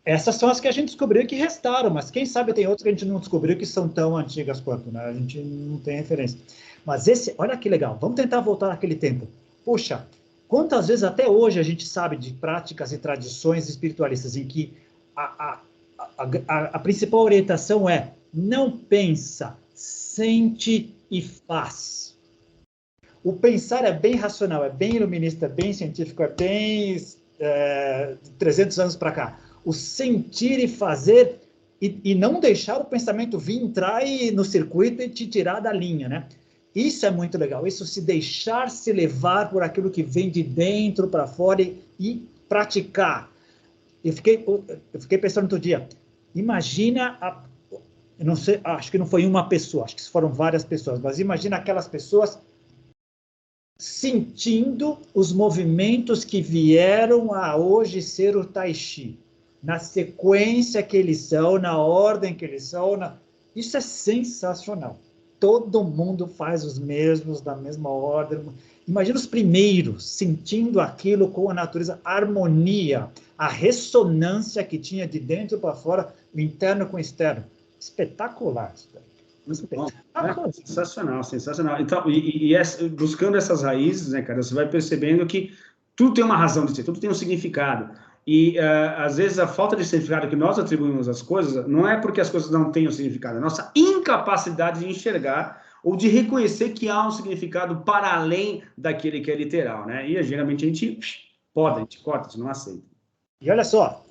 essas são as que a gente descobriu que restaram, mas quem sabe tem outras que a gente não descobriu que são tão antigas quanto, né? A gente não tem referência. Mas esse, olha que legal, vamos tentar voltar naquele tempo. puxa, quantas vezes até hoje a gente sabe de práticas e tradições espiritualistas em que a principal orientação é não pensa, sente e faz. O pensar é bem racional, é bem iluminista, é bem científico, é bem de 300 anos para cá. O sentir e fazer e não deixar o pensamento vir entrar no circuito e te tirar da linha, né? Isso é muito legal, isso se deixar se levar por aquilo que vem de dentro para fora e praticar. Eu fiquei pensando outro dia, imagina, eu não sei, acho que não foi uma pessoa, acho que foram várias pessoas, mas imagina aquelas pessoas sentindo os movimentos que vieram a hoje ser o Tai Chi, na sequência que eles são, na ordem que eles são, isso é sensacional. Todo mundo faz os mesmos, da mesma ordem. Imagina os primeiros sentindo aquilo com a natureza, a harmonia, a ressonância que tinha de dentro para fora, o interno com o externo. Espetacular. Sensacional, sensacional. Então, buscando essas raízes, né, cara, você vai percebendo que tudo tem uma razão de ser, tudo tem um significado. E, às vezes, a falta de significado que nós atribuímos às coisas não é porque as coisas não tenham significado, é a nossa incapacidade de enxergar ou de reconhecer que há um significado para além daquele que é literal, né? E, geralmente, a gente corta, a gente não aceita. E olha só,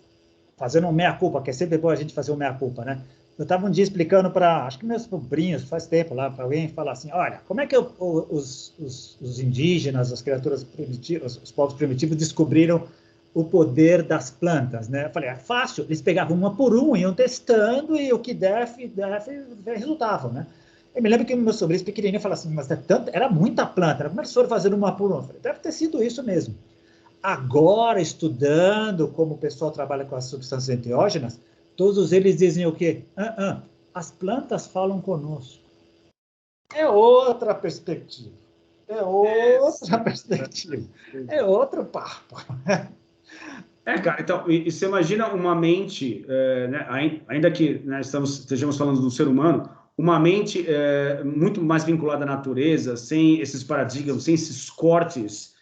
fazendo um meia-culpa, que é sempre bom a gente fazer um meia-culpa, né? Eu estava um dia explicando para, acho que meus sobrinhos, faz tempo lá, para alguém falar assim, olha, como é que os indígenas, as criaturas primitivas, os povos primitivos descobriram o poder das plantas, né? Eu falei, é fácil, eles pegavam uma por uma, iam testando e o que der, resultava, né? Eu me lembro que meus sobrinhos pequenininhos falaram assim, mas era muita planta, como é que eles foram fazendo uma por uma? Eu falei, deve ter sido isso mesmo. Agora, estudando como o pessoal trabalha com as substâncias enteógenas, todos eles dizem o quê? As plantas falam conosco. É outra perspectiva. É outro papo. Cara, então, e você imagina uma mente, né, ainda que, né, estejamos falando do ser humano, uma mente muito mais vinculada à natureza, sem esses paradigmas, sem esses cortes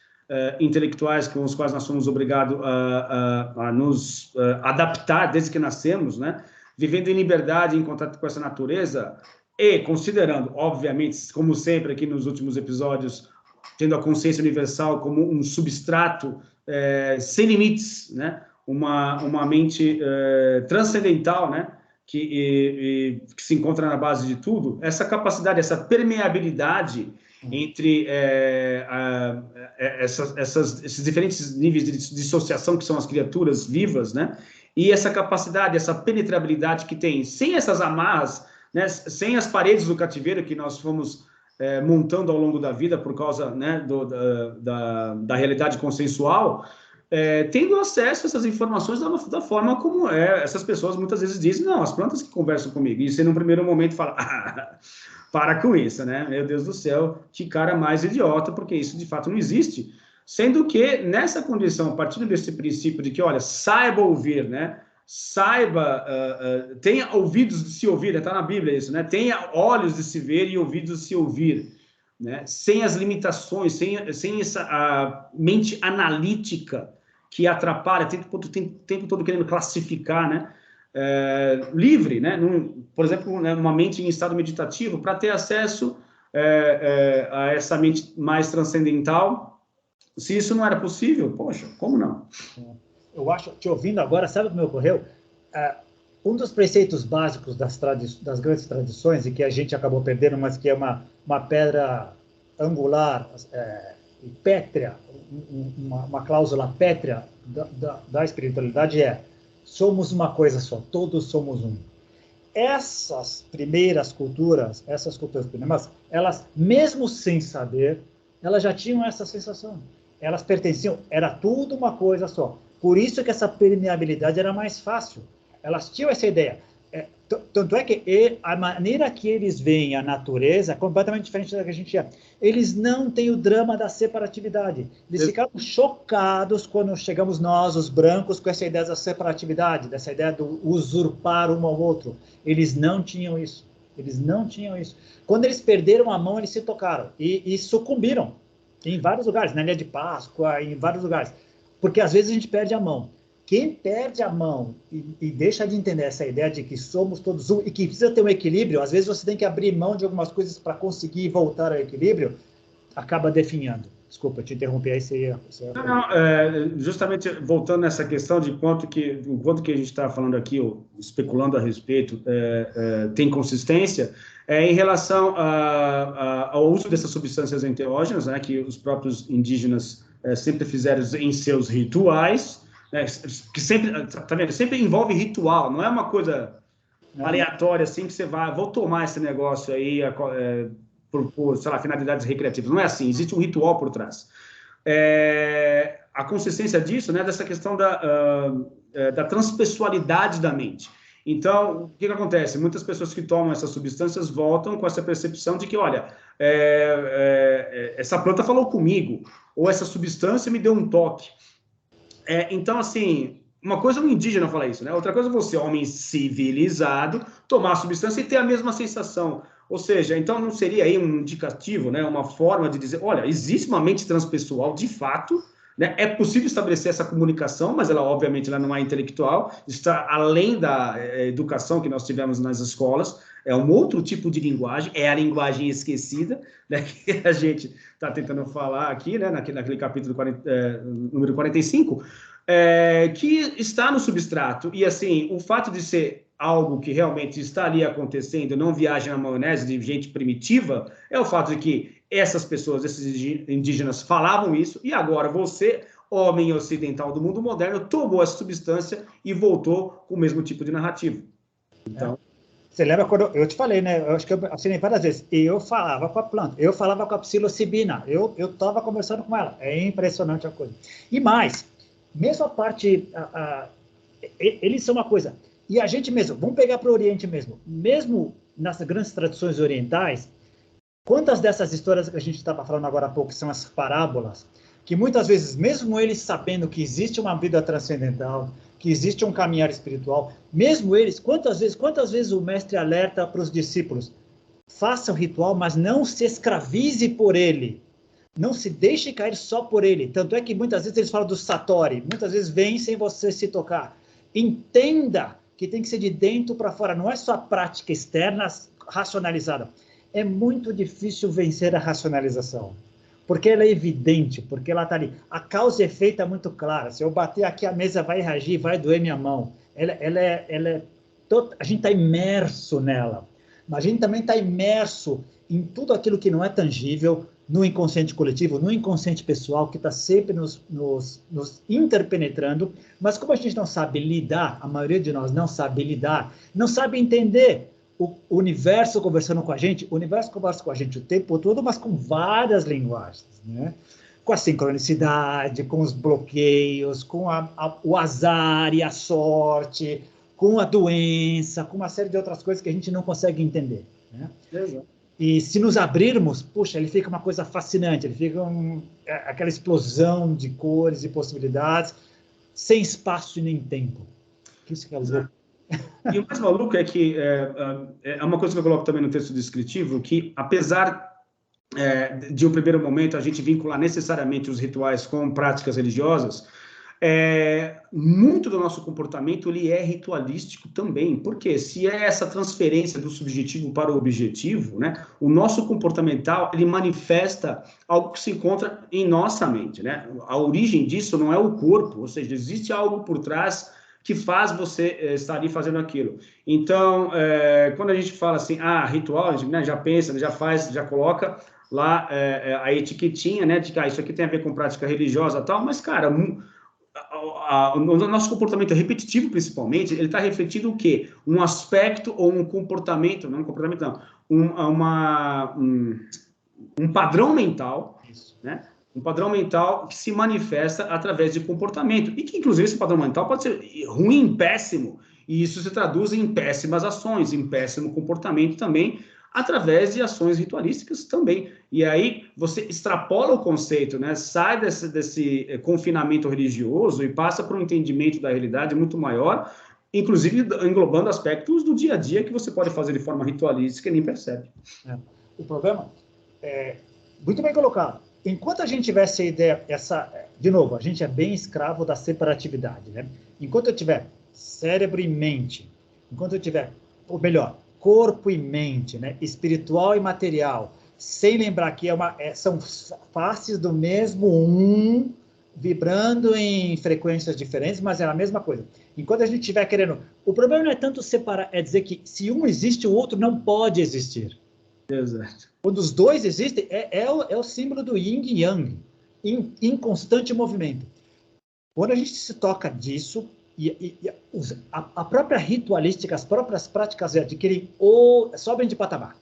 intelectuais com os quais nós somos obrigados a nos adaptar desde que nascemos, né? Vivendo em liberdade, em contato com essa natureza e considerando, obviamente, como sempre aqui nos últimos episódios, tendo a consciência universal como um substrato sem limites, né? Uma mente transcendental, né? Que se encontra na base de tudo, essa capacidade, essa permeabilidade entre esses diferentes níveis de dissociação que são as criaturas vivas, né? E essa capacidade, essa penetrabilidade que tem, sem essas amarras, né? Sem as paredes do cativeiro que nós fomos montando ao longo da vida por causa, né, da realidade consensual, tendo acesso a essas informações da forma como essas pessoas muitas vezes dizem, não, as plantas que conversam comigo, e você num primeiro momento fala, para com isso, né? Meu Deus do céu, que cara mais idiota, porque isso de fato não existe. Sendo que, nessa condição, a partir desse princípio de que, olha, saiba ouvir, né? Saiba, tenha ouvidos de se ouvir, está na Bíblia isso, né? Tenha olhos de se ver e ouvidos de se ouvir, né? Sem as limitações, sem essa mente analítica que atrapalha, o tempo todo querendo classificar, né? Livre, né? Por exemplo, né, uma mente em estado meditativo, para ter acesso a essa mente mais transcendental. Se isso não era possível, poxa, como não? Eu acho, te ouvindo agora, sabe o que me ocorreu? Um dos preceitos básicos das grandes tradições, e que a gente acabou perdendo, mas que é uma pedra angular e pétrea, uma cláusula pétrea da espiritualidade somos uma coisa só, todos somos um. Essas culturas primeiras, elas, mesmo sem saber, elas já tinham essa sensação. Elas pertenciam, era tudo uma coisa só. Por isso que essa permeabilidade era mais fácil. Elas tinham essa ideia. Tanto é que a maneira que eles veem a natureza é completamente diferente da que a gente é. Eles não têm o drama da separatividade. Eles ficaram chocados quando chegamos nós, os brancos, com essa ideia da separatividade, dessa ideia do usurpar um ao outro. Eles não tinham isso. Eles não tinham isso. Quando eles perderam a mão, eles se tocaram e sucumbiram. Em vários lugares, na Ilha de Páscoa, em vários lugares. Porque às vezes a gente perde a mão. Quem perde a mão e deixa de entender essa ideia de que somos todos um e que precisa ter um equilíbrio, às vezes você tem que abrir mão de algumas coisas para conseguir voltar ao equilíbrio, acaba definhando. Desculpa, te interrompi aí, você ia... Não, justamente voltando nessa questão de quanto que a gente está falando aqui, ou especulando a respeito, tem consistência, em relação ao uso dessas substâncias enteógenas, né, que os próprios indígenas sempre fizeram em seus rituais, que sempre, tá vendo? Sempre envolve ritual, não é uma coisa aleatória assim que você vai, vou tomar esse negócio aí por, sei lá, finalidades recreativas. Não é assim, existe um ritual por trás. A consistência disso, né, dessa questão da transpessoalidade da mente. Então, o que acontece? Muitas pessoas que tomam essas substâncias voltam com essa percepção de que, olha, essa planta falou comigo, ou essa substância me deu um toque. Então, assim, uma coisa é um indígena falar isso, né? Outra coisa é você, homem civilizado, tomar a substância e ter a mesma sensação. Ou seja, então não seria aí um indicativo, né? Uma forma de dizer, olha, existe uma mente transpessoal de fato, né? É possível estabelecer essa comunicação, mas ela, obviamente, ela não é intelectual, está além da educação que nós tivemos nas escolas, é um outro tipo de linguagem, é a linguagem esquecida, né? Que a gente está tentando falar aqui, né? Naquele capítulo número 45, que está no substrato. E, assim, o fato de ser algo que realmente está ali acontecendo, não viaja na maionese de gente primitiva, é o fato de que essas pessoas, esses indígenas falavam isso, e agora você, homem ocidental do mundo moderno, tomou essa substância e voltou com o mesmo tipo de narrativa. Então... Você lembra quando eu te falei, né? Eu acho que eu assinei várias vezes. Eu falava com a planta, eu falava com a psilocibina, eu estava conversando com ela. É impressionante a coisa. E mais, mesmo a parte... eles são uma coisa... E a gente mesmo, vamos pegar para o Oriente mesmo nas grandes tradições orientais, quantas dessas histórias que a gente estava falando agora há pouco, que são as parábolas, que muitas vezes, mesmo eles sabendo que existe uma vida transcendental, que existe um caminhar espiritual, mesmo eles, quantas vezes o mestre alerta para os discípulos, faça o ritual, mas não se escravize por ele, não se deixe cair só por ele. Tanto é que muitas vezes eles falam do satori, muitas vezes vem sem você se tocar. Entenda que tem que ser de dentro para fora, não é só a prática externa racionalizada. É muito difícil vencer a racionalização, porque ela é evidente, porque ela está ali. A causa e efeito é muito clara. Se eu bater aqui, a mesa vai reagir, vai doer minha mão. A gente está imerso nela, mas a gente também está imerso em tudo aquilo que não é tangível, no inconsciente coletivo, no inconsciente pessoal, que está sempre nos interpenetrando, mas como a gente não sabe lidar, a maioria de nós não sabe lidar, não sabe entender o universo conversando com a gente, o universo conversa com a gente o tempo todo, mas com várias linguagens, né? Com a sincronicidade, com os bloqueios, com o azar e a sorte, com a doença, com uma série de outras coisas que a gente não consegue entender, né? Exato. E se nos abrirmos, puxa, ele fica uma coisa fascinante, ele fica aquela explosão de cores e possibilidades, sem espaço e nem tempo. Isso que é louco. E o mais maluco é que é uma coisa que eu coloco também no texto descritivo, que apesar de um primeiro momento a gente vincular necessariamente os rituais com práticas religiosas, muito do nosso comportamento ele é ritualístico também, porque se é essa transferência do subjetivo para o objetivo, né, o nosso comportamental ele manifesta algo que se encontra em nossa mente, né? A origem disso não é o corpo, ou seja, existe algo por trás que faz você estar ali fazendo aquilo. Então, quando a gente fala assim, ritual, a gente, né, já pensa, já faz, já coloca lá a etiquetinha, né, de que isso aqui tem a ver com prática religiosa e tal, mas, cara, o nosso comportamento repetitivo, principalmente, ele está refletindo o quê? Um aspecto ou um comportamento, não um comportamento, não, um padrão mental, né? Um padrão mental que se manifesta através de comportamento, e que, inclusive, esse padrão mental pode ser ruim, péssimo, e isso se traduz em péssimas ações, em péssimo comportamento também, através de ações ritualísticas também. E aí você extrapola o conceito, né? Sai desse confinamento religioso e passa para um entendimento da realidade muito maior, inclusive englobando aspectos do dia a dia que você pode fazer de forma ritualística e nem percebe. O problema é muito bem colocado. enquanto a gente tivesse a ideia, de novo, a gente é bem escravo da separatividade, né? Enquanto eu tiver cérebro e mente, enquanto eu tiver, ou melhor, corpo e mente, né? Espiritual e material, sem lembrar que são faces do mesmo vibrando em frequências diferentes, mas é a mesma coisa. Enquanto a gente estiver querendo... O problema não é tanto separar, é dizer que se um existe, o outro não pode existir. Exato. Quando os dois existem, é o símbolo do yin e yang, em constante movimento. Quando a gente se toca disso, a própria ritualística, as próprias práticas adquirem ou sobem de patamar.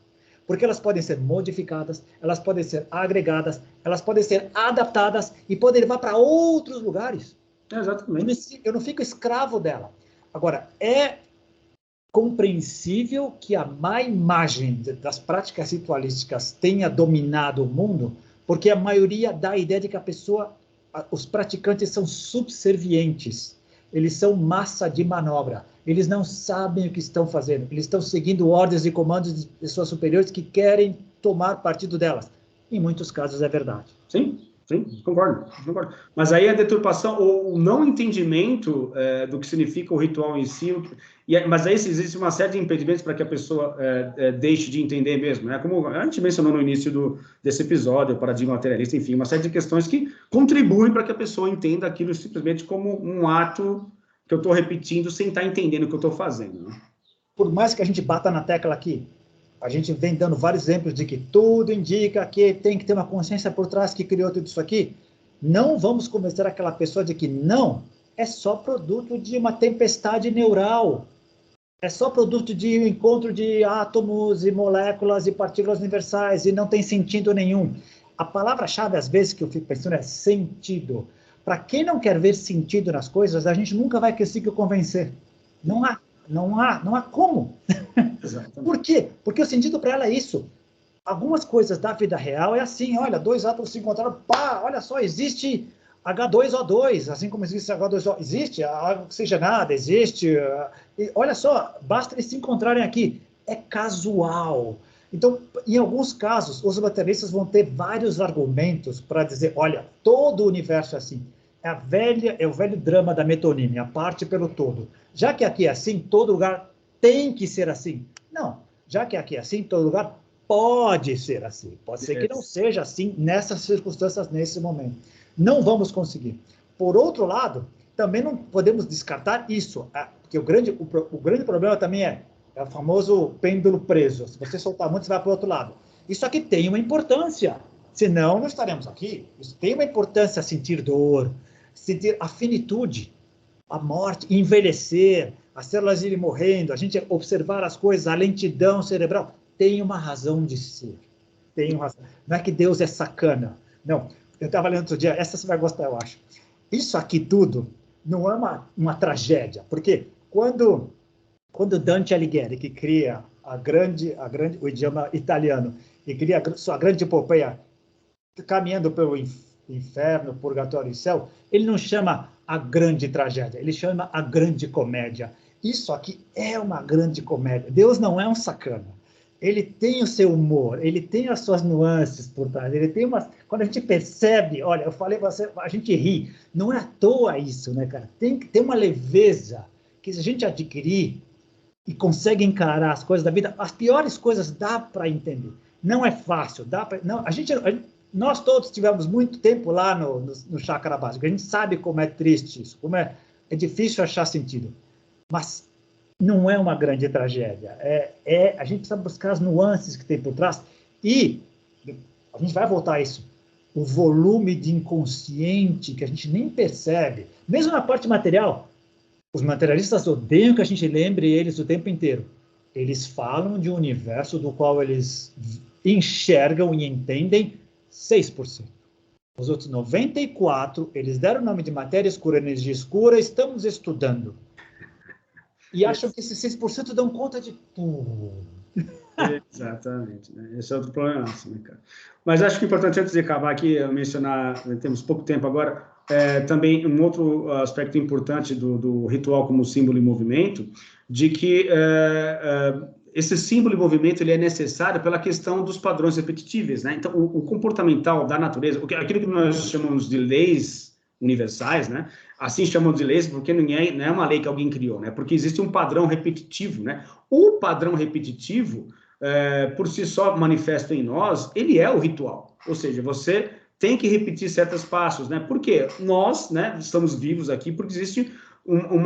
Porque elas podem ser modificadas, elas podem ser agregadas, elas podem ser adaptadas e podem levar para outros lugares. Exatamente. Eu não fico escravo dela. Agora, é compreensível que a má imagem das práticas ritualísticas tenha dominado o mundo, porque a maioria dá a ideia de que os praticantes são subservientes, eles são massa de manobra, eles não sabem o que estão fazendo, eles estão seguindo ordens e comandos de pessoas superiores que querem tomar partido delas. Em muitos casos é verdade. Sim, concordo. Mas aí a deturpação, ou o não entendimento do que significa o ritual em si, mas aí existe uma série de impedimentos para que a pessoa deixe de entender mesmo, né? Como a gente mencionou no início desse episódio, o paradigma materialista, enfim, uma série de questões que contribuem para que a pessoa entenda aquilo simplesmente como um ato que eu estou repetindo sem estar entendendo o que eu estou fazendo, né? Por mais que a gente bata na tecla aqui, a gente vem dando vários exemplos de que tudo indica que tem que ter uma consciência por trás que criou tudo isso aqui. Não vamos convencer aquela pessoa de que não, é só produto de uma tempestade neural. É só produto de encontro de átomos e moléculas e partículas universais e não tem sentido nenhum. A palavra-chave, às vezes, que eu fico pensando é sentido. Para quem não quer ver sentido nas coisas, a gente nunca vai conseguir convencer. Não há como. Exatamente. Por quê? Porque o sentido para ela é isso. Algumas coisas da vida real é assim, olha, dois átomos se encontraram, pá, olha só, existe H2O2, assim como existe H2O, existe a água oxigenada, existe, e olha só, basta eles se encontrarem aqui. É casual. Então, em alguns casos, os materialistas vão ter vários argumentos para dizer, olha, todo o universo é assim. É o velho drama da metonímia, a parte pelo todo. Já que aqui é assim, todo lugar tem que ser assim. Não, já que aqui é assim, todo lugar pode ser assim. Pode ser que não seja assim nessas circunstâncias, nesse momento. Não vamos conseguir. Por outro lado, também não podemos descartar isso, porque o grande problema também é o famoso pêndulo preso. Se você soltar muito, você vai para o outro lado. Isso aqui tem uma importância, senão não estaremos aqui. Isso tem uma importância, sentir dor, sentir a finitude, a morte, envelhecer, as células irem morrendo, a gente observar as coisas, a lentidão cerebral, tem uma razão de ser. Tem uma razão. Não é que Deus é sacana. Não. Eu estava lendo outro dia, essa você vai gostar, eu acho. Isso aqui tudo não é uma tragédia, porque quando Dante Alighieri, que cria o idioma italiano, e cria sua grande epopeia, caminhando pelo inferno, purgatório e céu, ele não chama a grande tragédia, ele chama a grande comédia. Isso aqui é uma grande comédia. Deus não é um sacana. Ele tem o seu humor, ele tem as suas nuances por trás, ele tem umas... Quando a gente percebe, olha, eu falei pra você, a gente ri, não é à toa isso, né, cara? Tem que ter uma leveza, que se a gente adquirir e consegue encarar as coisas da vida, as piores coisas dá para entender. Não é fácil, nós todos tivemos muito tempo lá no chakra básico, a gente sabe como é triste isso, como é difícil achar sentido, mas não é uma grande tragédia, a gente precisa buscar as nuances que tem por trás, e a gente vai voltar a isso, o volume de inconsciente que a gente nem percebe, mesmo na parte material. Os materialistas odeiam que a gente lembre eles o tempo inteiro. Eles falam de um universo do qual eles enxergam e entendem 6%. Os outros 94%, eles deram o nome de matéria escura, energia escura, estamos estudando. E acham que esses 6% dão conta de tudo. Exatamente, né? Esse é outro problema, né, cara? Mas acho que é importante, antes de acabar aqui, mencionar, temos pouco tempo agora, também um outro aspecto importante do ritual como símbolo e movimento, de que esse símbolo e movimento ele é necessário pela questão dos padrões repetitivos, né? Então, o comportamental da natureza, aquilo que nós chamamos de leis universais, né? Assim chamamos de leis porque não é uma lei que alguém criou, né? Porque existe um padrão repetitivo, né? O padrão repetitivo, por si só manifesto em nós, ele é o ritual. Ou seja, você tem que repetir certos passos, né? Porque nós, né, estamos vivos aqui porque existe um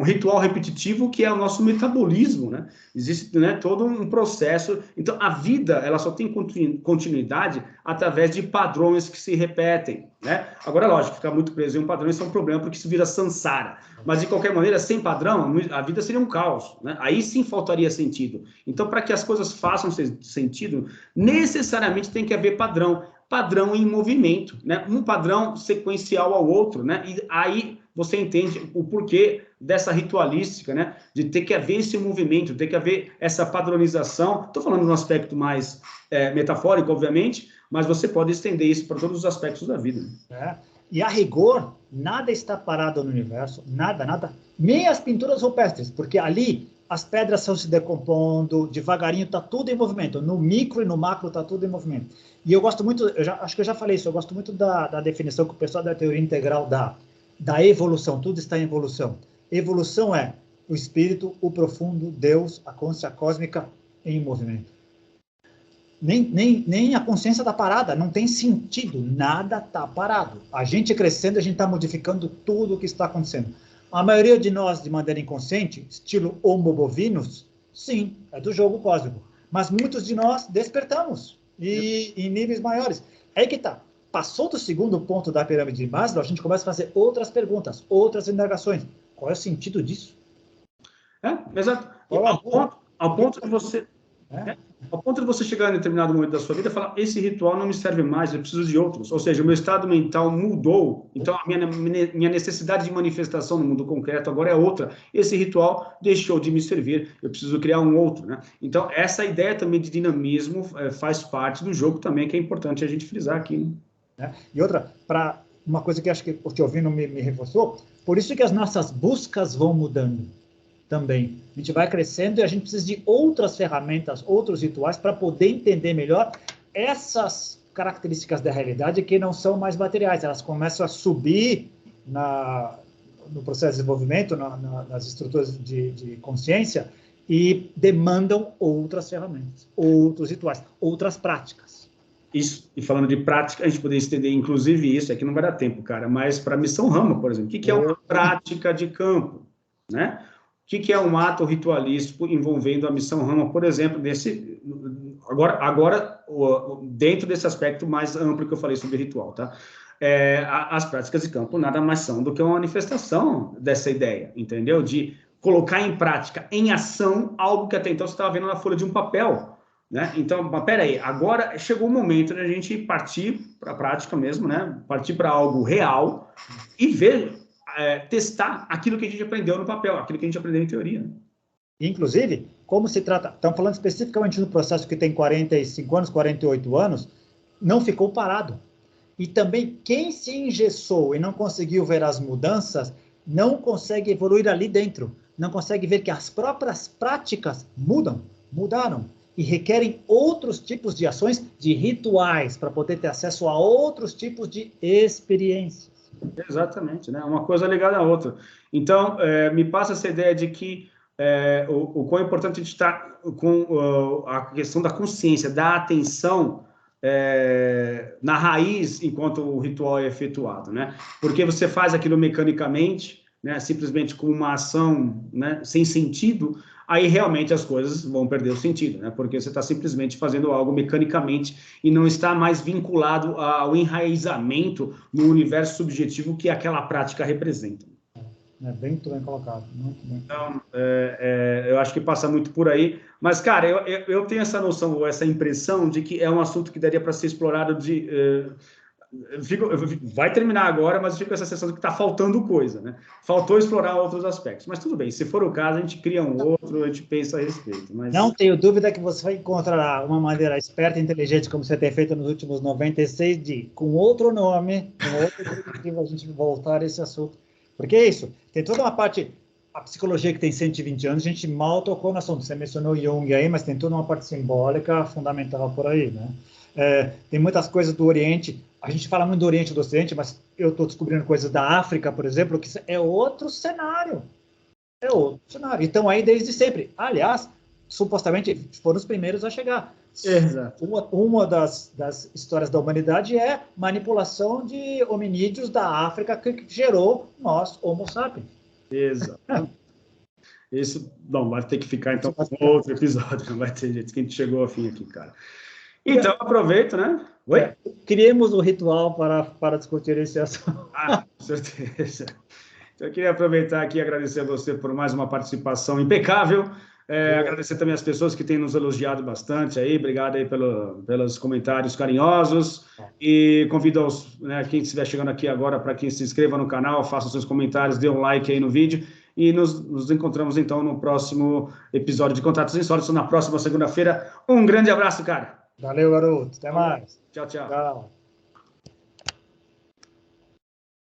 ritual repetitivo que é o nosso metabolismo, né? Existe, né, todo um processo. Então, a vida ela só tem continuidade através de padrões que se repetem, né? Agora, lógico, ficar muito preso em um padrão isso é um problema porque isso vira samsara. Mas, de qualquer maneira, sem padrão, a vida seria um caos, né? Aí sim faltaria sentido. Então, para que as coisas façam sentido, necessariamente tem que haver padrão em movimento, né? Um padrão sequencial ao outro, né? E aí você entende o porquê dessa ritualística, né? De ter que haver esse movimento, ter que haver essa padronização. Estou falando no aspecto mais metafórico, obviamente, mas você pode estender isso para todos os aspectos da vida. E a rigor, nada está parado no universo, nada, nem as pinturas rupestres, porque ali as pedras estão se decompondo, devagarinho está tudo em movimento, no micro e no macro está tudo em movimento. E eu gosto muito, acho que eu já falei isso, eu gosto muito da definição que o pessoal da teoria integral dá, da evolução, tudo está em evolução. Evolução é o espírito, o profundo, Deus, a consciência cósmica em movimento. Nem a consciência está parada, não tem sentido, nada está parado. A gente crescendo, a gente está modificando tudo o que está acontecendo. A maioria de nós, de maneira inconsciente, estilo homo bovinus, sim, é do jogo cósmico. Mas muitos de nós despertamos, e em níveis maiores. Aí que tá. Passou do segundo ponto da pirâmide de Maslow, a gente começa a fazer outras perguntas, outras indagações. Qual é o sentido disso? Exato. Ao ponto de você... Ao ponto de você chegar em determinado momento da sua vida e falar, esse ritual não me serve mais, eu preciso de outros. Ou seja, o meu estado mental mudou, então a minha necessidade de manifestação no mundo concreto agora é outra. Esse ritual deixou de me servir, eu preciso criar um outro, né? Então, essa ideia também de dinamismo faz parte do jogo também, que é importante a gente frisar aqui. Né? E outra, para uma coisa que acho que o te ouvindo me reforçou, por isso que as nossas buscas vão mudando também. A gente vai crescendo e a gente precisa de outras ferramentas, outros rituais para poder entender melhor essas características da realidade que não são mais materiais. Elas começam a subir no processo de desenvolvimento, nas estruturas de consciência e demandam outras ferramentas, outros rituais, outras práticas. Isso, e falando de prática, a gente poderia estender, inclusive, isso, aqui não vai dar tempo, cara, mas para a missão Rama, por exemplo, o que é uma prática de campo, né? O que é um ato ritualístico envolvendo a missão Rama, por exemplo, agora dentro desse aspecto mais amplo que eu falei sobre ritual, tá? As práticas de campo nada mais são do que uma manifestação dessa ideia, entendeu? De colocar em prática, em ação, algo que até então você estava vendo na folha de um papel, né? Então, mas peraí, agora chegou o momento de a gente partir para a prática mesmo, né? Partir para algo real e ver... testar aquilo que a gente aprendeu no papel, aquilo que a gente aprendeu em teoria. Né? Inclusive, como se trata... Estamos falando especificamente do processo que tem 45 anos, 48 anos, não ficou parado. E também, quem se engessou e não conseguiu ver as mudanças, não consegue evoluir ali dentro. Não consegue ver que as próprias práticas mudaram. E requerem outros tipos de ações, de rituais, para poder ter acesso a outros tipos de experiências. Exatamente, né? Uma coisa ligada à outra. Então, me passa essa ideia de que o quão importante a gente estar com a questão da consciência, da atenção na raiz enquanto o ritual é efetuado, né? Porque você faz aquilo mecanicamente, né? Simplesmente com uma ação, né? Sem sentido, aí realmente as coisas vão perder o sentido, né? Porque você está simplesmente fazendo algo mecanicamente e não está mais vinculado ao enraizamento no universo subjetivo que aquela prática representa. Muito bem colocado, muito bem. Então, eu acho que passa muito por aí. Mas, cara, eu tenho essa noção, ou essa impressão de que é um assunto que daria para ser explorado vai terminar agora, mas eu fico com essa sensação de que está faltando coisa, né? Faltou explorar outros aspectos. Mas tudo bem, se for o caso, a gente cria um outro, a gente pensa a respeito. Mas... Não tenho dúvida que você vai encontrar uma maneira esperta e inteligente, como você tem feito nos últimos 96, com outro nome, com outro objetivo, a gente voltar a esse assunto. Porque é isso, tem toda uma parte a psicologia que tem 120 anos, a gente mal tocou no assunto. Você mencionou Jung aí, mas tem toda uma parte simbólica fundamental por aí, né? Tem muitas coisas do Oriente. A gente fala muito do Oriente e do Ocidente, mas eu estou descobrindo coisas da África, por exemplo, que é outro cenário. É outro cenário. Então, aí desde sempre. Aliás, supostamente foram os primeiros a chegar. Exato. Uma das histórias da humanidade é manipulação de hominídeos da África que gerou nós, Homo sapiens. Exato. Isso, bom, vai ter que ficar então com outro episódio, não vai ter jeito, que a gente chegou ao fim aqui, cara. Então, aproveito, né? Oi? Criemos o ritual para discutir esse assunto. Com certeza. Então, eu queria aproveitar aqui e agradecer a você por mais uma participação impecável. Agradecer também as pessoas que têm nos elogiado bastante aí. Obrigado aí pelos comentários carinhosos. E convido quem estiver chegando aqui agora para que se inscreva no canal, faça seus comentários, dê um like aí no vídeo. E nos encontramos então no próximo episódio de Contatos Insólitos, na próxima segunda-feira. Um grande abraço, cara. Valeu, garoto. Até mais. Tchau, tchau. Tchau.